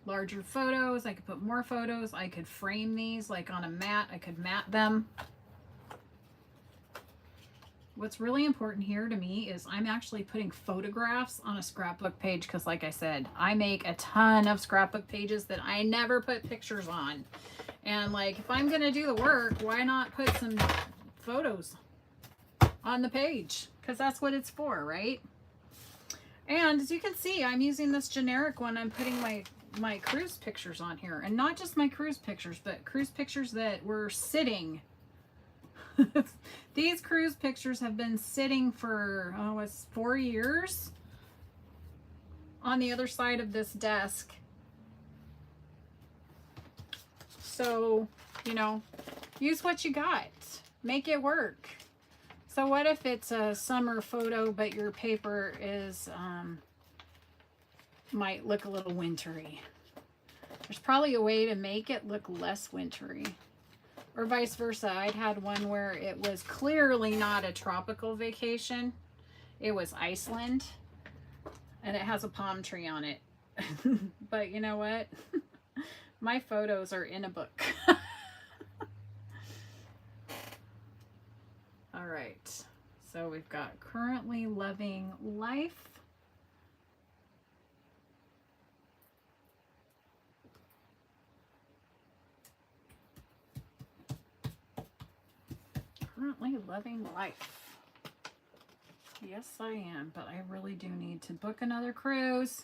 larger photos. I could put more photos. I could frame these like on a mat. I could mat them. What's really important here to me is I'm actually putting photographs on a scrapbook page because, like I said, I make a ton of scrapbook pages that I never put pictures on. And like, if I'm going to do the work, why not put some photos on the page? Because that's what it's for, right? And as you can see, I'm using this generic one. I'm putting my cruise pictures on here. And not just my cruise pictures, but cruise pictures that were sitting. These cruise pictures have been sitting for, oh, it's 4 years on the other side of this desk. So, you know, use what you got. Make it work. So what if it's a summer photo, but your paper is, might look a little wintry? There's probably a way to make it look less wintry. or vice versa. I'd had one where it was clearly not a tropical vacation. It was Iceland, and it has a palm tree on it. But you know what? My photos are in a book. All right, so we've got currently loving life. Currently loving life. Yes, I am, but I really do need to book another cruise.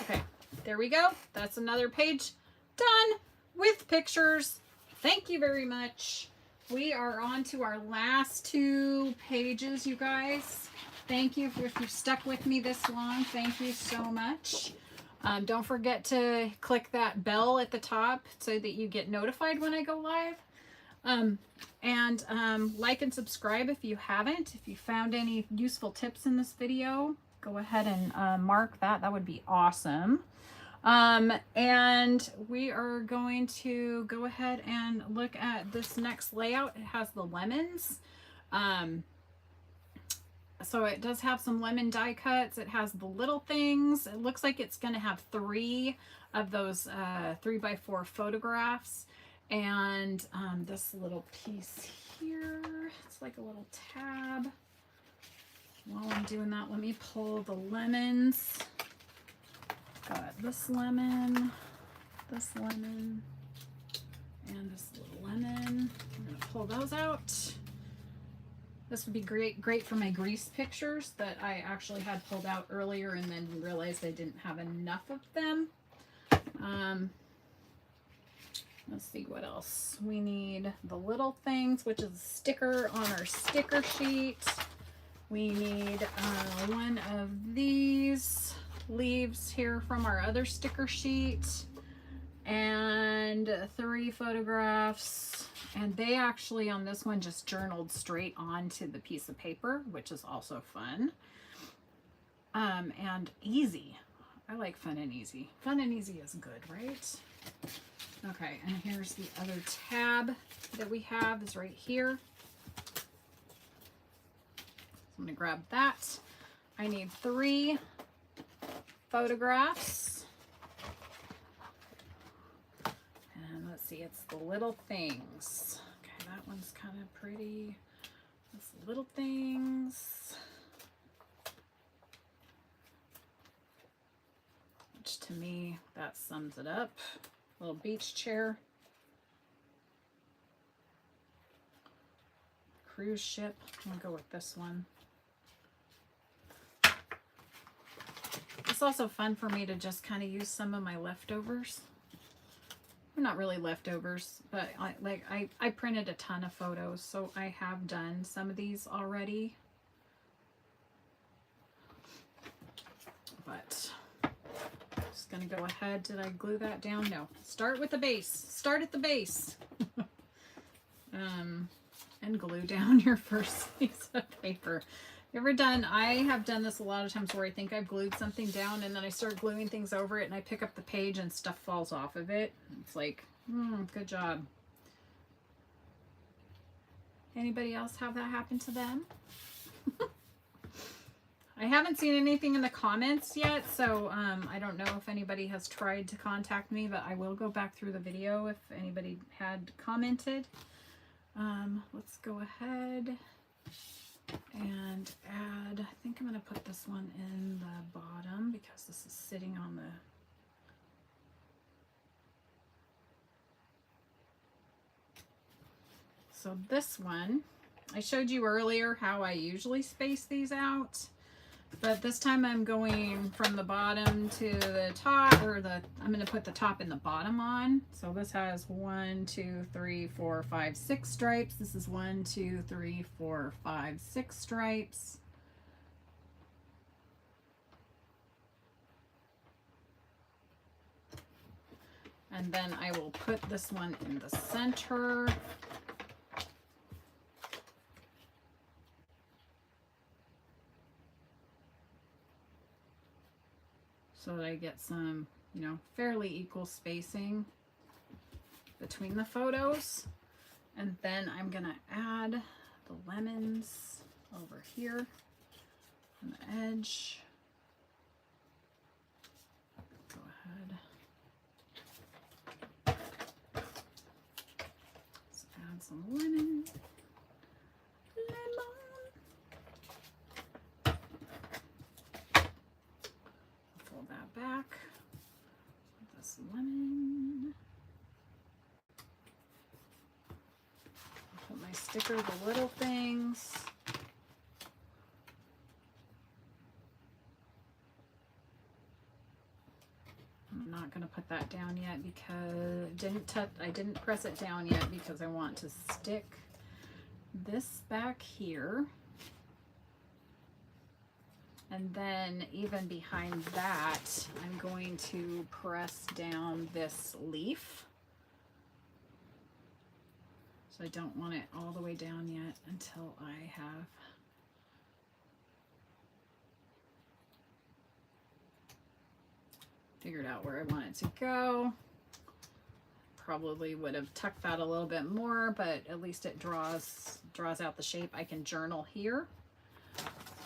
Okay, there we go. That's another page done with pictures. Thank you very much. We are on to our last 2 pages, you guys. Thank you if you've stuck with me this long. Thank you so much. Don't forget to click that bell at the top so that you get notified when I go live. Like and subscribe if you haven't. If you found any useful tips in this video, go ahead and mark that. That would be awesome. And we are going to go ahead and look at this next layout. It has the lemons. So it does have some lemon die cuts. It has the little things. It looks like it's going to have 3 of those 3x4 photographs. And this little piece here, it's like a little tab. While I'm doing that, let me pull the lemons. Got this lemon, and this little lemon. I'm gonna pull those out. This would be great for my grease pictures that I actually had pulled out earlier and then realized I didn't have enough of them. Let's see what else. We need the little things, which is a sticker on our sticker sheet. We need one of these leaves here from our other sticker sheet, and 3 photographs. And they actually on this one just journaled straight onto the piece of paper, which is also fun. And easy. I like fun and easy. Fun and easy is good, right? Okay, and here's the other tab that we have is right here. So I'm going to grab that. I need 3 photographs. And let's see, it's the little things. Okay, that one's kind of pretty. It's the little things. Which to me, that sums it up. Little beach chair, cruise ship. I'm gonna go with this one. It's also fun for me to just kind of use some of my leftovers. Well, not really leftovers, but I printed a ton of photos, so I have done some of these already. But just gonna go ahead. Did I glue that down? No. Start with the base. Start at the base. And glue down your first piece of paper. You ever done? I have done this a lot of times where I think I've glued something down and then I start gluing things over it and I pick up the page and stuff falls off of it. It's like, good job. Anybody else have that happen to them? I haven't seen anything in the comments yet, so I don't know if anybody has tried to contact me, but I will go back through the video if anybody had commented. Let's go ahead and add, I think I'm going to put this one in the bottom because this is sitting on the... So this one, I showed you earlier how I usually space these out. But this time I'm going from the bottom to the top, or I'm going to put the top and the bottom on. So this has 1, 2, 3, 4, 5, 6 stripes. This is 1, 2, 3, 4, 5, 6 stripes. And then I will put this one in the center. So that I get some, fairly equal spacing between the photos. And then I'm gonna add the lemons over here on the edge. Go ahead. Let's add some lemon. Fold that back with this lemon. Put my sticker, the little things. I'm not going to put that down yet because I didn't press it down yet because I want to stick this back here. And then even behind that, I'm going to press down this leaf. So I don't want it all the way down yet until I have figured out where I want it to go. Probably would have tucked that a little bit more, but at least it draws out the shape. I can journal here.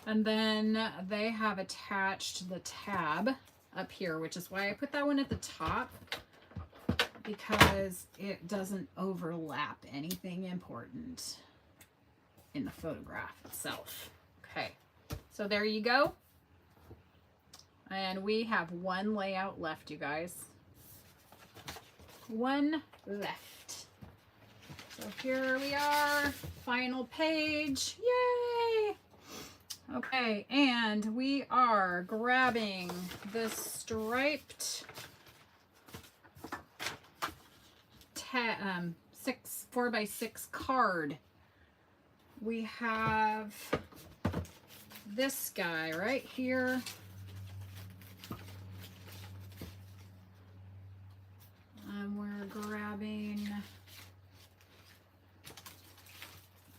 And then they have attached the tab up here, which is why I put that one at the top, because it doesn't overlap anything important in the photograph itself. Okay, so there you go. And we have one layout left, you guys. One left. So here we are, final page, yay! Okay, and we are grabbing this striped 4x6 card. We have this guy right here. And we're grabbing,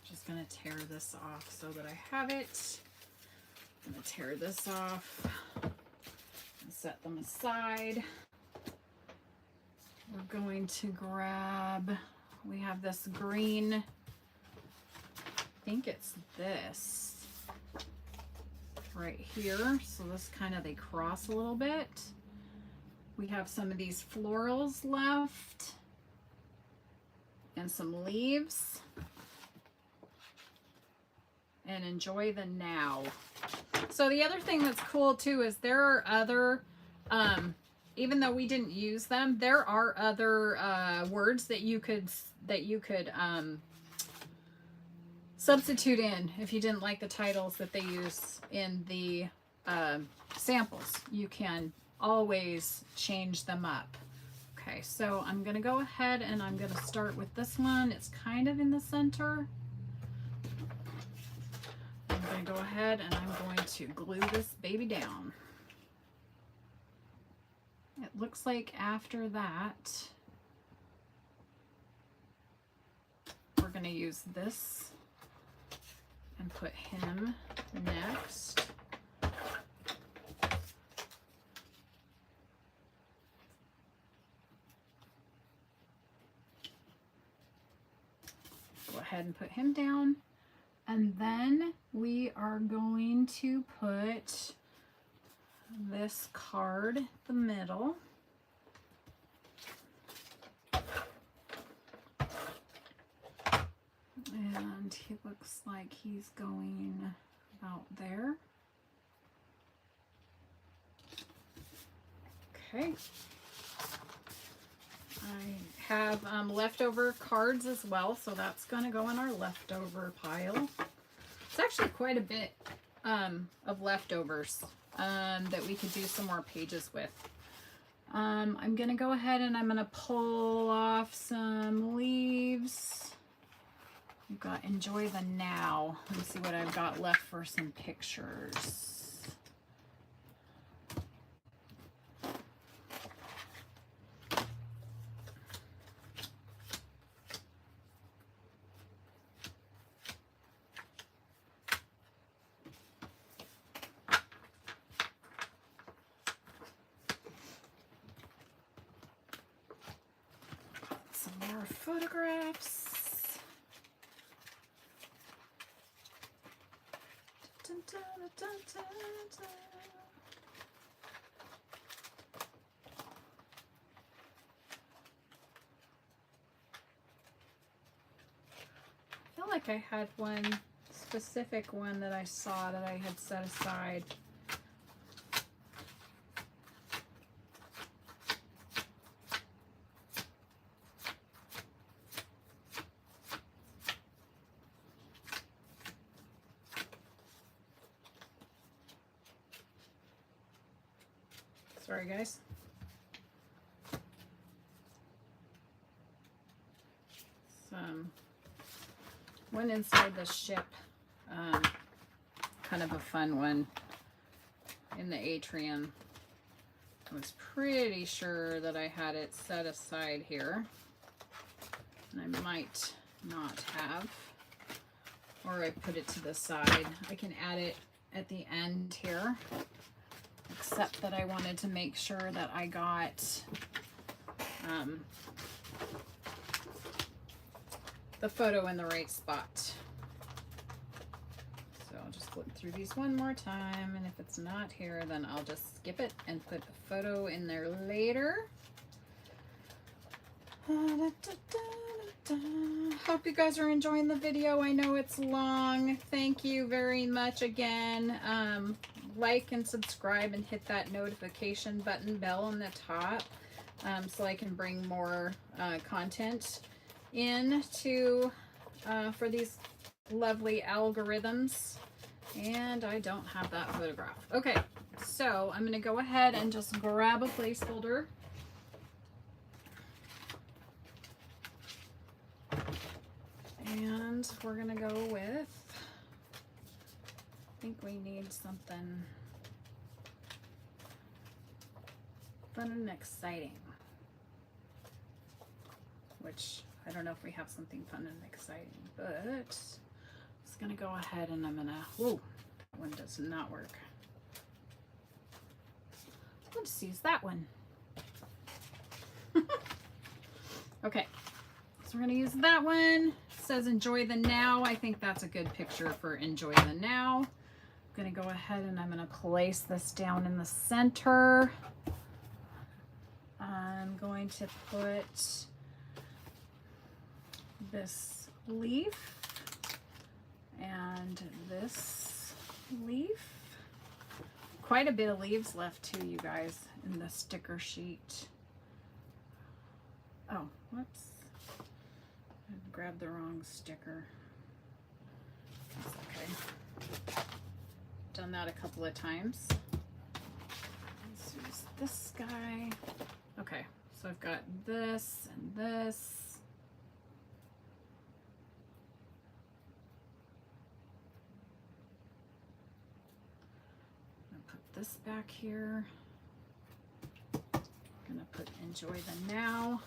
just gonna tear this off so that I have it. I'm gonna tear this off and set them aside. We're going to grab, we have this green, I think it's this right here. So this kind of, they cross a little bit. We have some of these florals left and some leaves. And enjoy the now. So the other thing that's cool too is there are other, even though we didn't use them, there are other words that you could substitute in if you didn't like the titles that they use in the samples. You can always change them up. Okay, so I'm gonna go ahead and I'm gonna start with this one. It's kind of in the center. I'm going to go ahead and I'm going to glue this baby down. It looks like after that, we're going to use this and put him next. Go ahead and put him down. And then we are going to put this card in the middle. And he looks like he's going about there. Okay. I have leftover cards as well, so that's going to go in our leftover pile. It's actually quite a bit of leftovers that we could do some more pages with. I'm going to go ahead and I'm going to pull off some leaves. We've got Enjoy the Now. Let me see what I've got left for some pictures. Some more photographs. da, da, da. I feel like I had one specific one that I saw that I had set aside. Sorry, guys. Some one inside the ship, kind of a fun one in the atrium. I was pretty sure that I had it set aside here, and I might not have, or I put it to the side. I can add it at the end here, except that I wanted to make sure that I got the photo in the right spot. So I'll just flip through these one more time, and if it's not here, then I'll just skip it and put the photo in there later. Hope you guys are enjoying the video. I know it's long. Thank you very much again. Like and subscribe and hit that notification button bell on the top, so I can bring more content in to for these lovely algorithms. And I don't have that photograph. Okay, so I'm gonna go ahead and just grab a placeholder. And we're gonna go with, I think we need something fun and exciting, which I don't know if we have something fun and exciting, but I'm just gonna go ahead and I'm gonna, whoa, that one does not work. Let's use that one. Okay, so we're gonna use that one. It says enjoy the now. I think that's a good picture for enjoy the now. I'm gonna go ahead and I'm gonna place this down in the center. I'm going to put this leaf and this leaf. Quite a bit of leaves left too, you guys, in the sticker sheet. Oh, whoops. I grabbed the wrong sticker. That's okay. Done that a couple of times. Let's use this guy. Okay, so I've got this and this. This back here. I'm gonna put enjoy the now.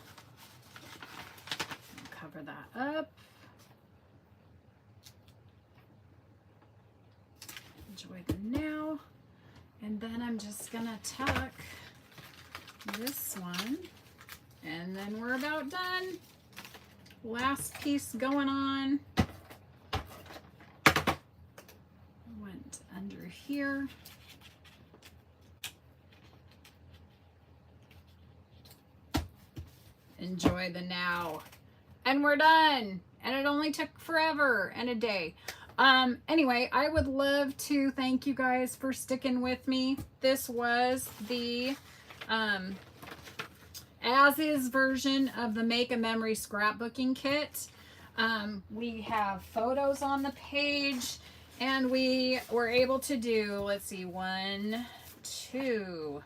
I'll cover that up. Enjoy the now. And then I'm just gonna tuck this one, and then we're about done. Last piece going on. Went under here. Enjoy the now, and we're done. And it only took forever and a day. Anyway, I would love to thank you guys for sticking with me. This was the as-is version of the Make a Memory scrapbooking kit. We have photos on the page, and we were able to do, let's see, 1, 2,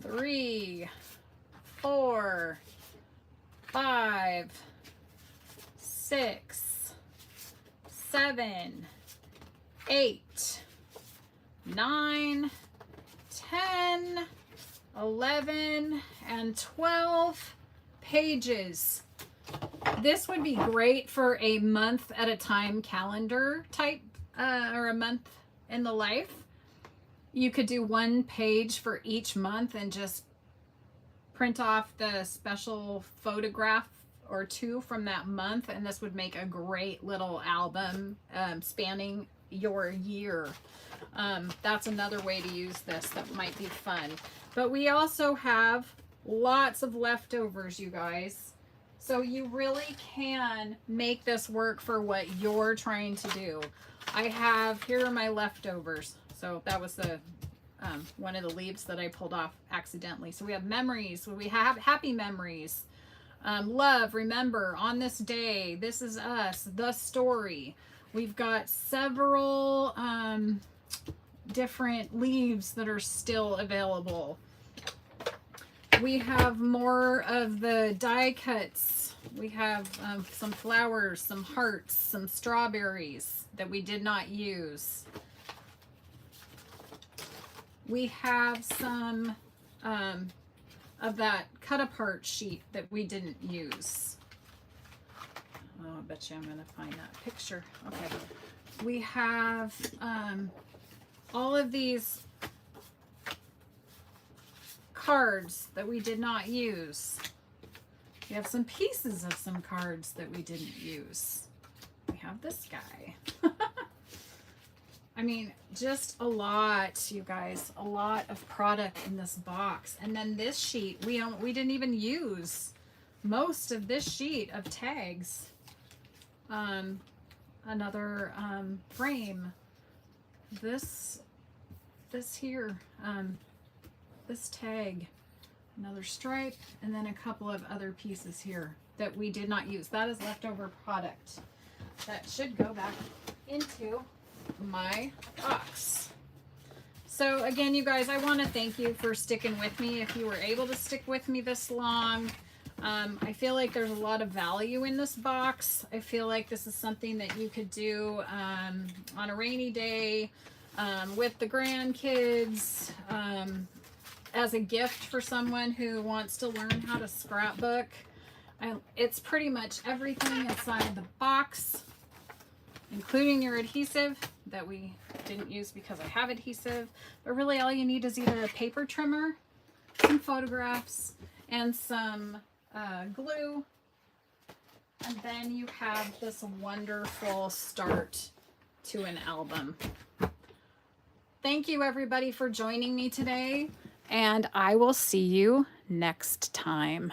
3, 4, 5, 6, 7, 8, 9, 10, 11, and 12 pages. This would be great for a month at a time calendar type, or a month in the life. You could do 1 page for each month and just print off the special photograph or 2 from that month, and this would make a great little album spanning your year. That's another way to use this that might be fun. But we also have lots of leftovers, you guys. So you really can make this work for what you're trying to do. Here are my leftovers. So that was the one of the leaves that I pulled off accidentally. So we have memories, we have happy memories. Love, remember, on this day, this is us, the story. We've got several different leaves that are still available. We have more of the die cuts. We have some flowers, some hearts, some strawberries that we did not use. We have some of that cut apart sheet that we didn't use. Oh, I bet you I'm going to find that picture. Okay. We have all of these cards that we did not use. We have some pieces of some cards that we didn't use. We have this guy. I mean, just a lot, you guys, a lot of product in this box. And then this sheet, we didn't even use most of this sheet of tags. Another frame. This here, this tag, another stripe, and then a couple of other pieces here that we did not use. That is leftover product. That should go back into my box. So again, you guys, I want to thank you for sticking with me. If you were able to stick with me this long, I feel like there's a lot of value in this box. I feel like this is something that you could do on a rainy day with the grandkids, as a gift for someone who wants to learn how to scrapbook. It's pretty much everything inside the box, including your adhesive that we didn't use because I have adhesive. But really all you need is either a paper trimmer, some photographs, and some glue. And then you have this wonderful start to an album. Thank you everybody for joining me today, and I will see you next time.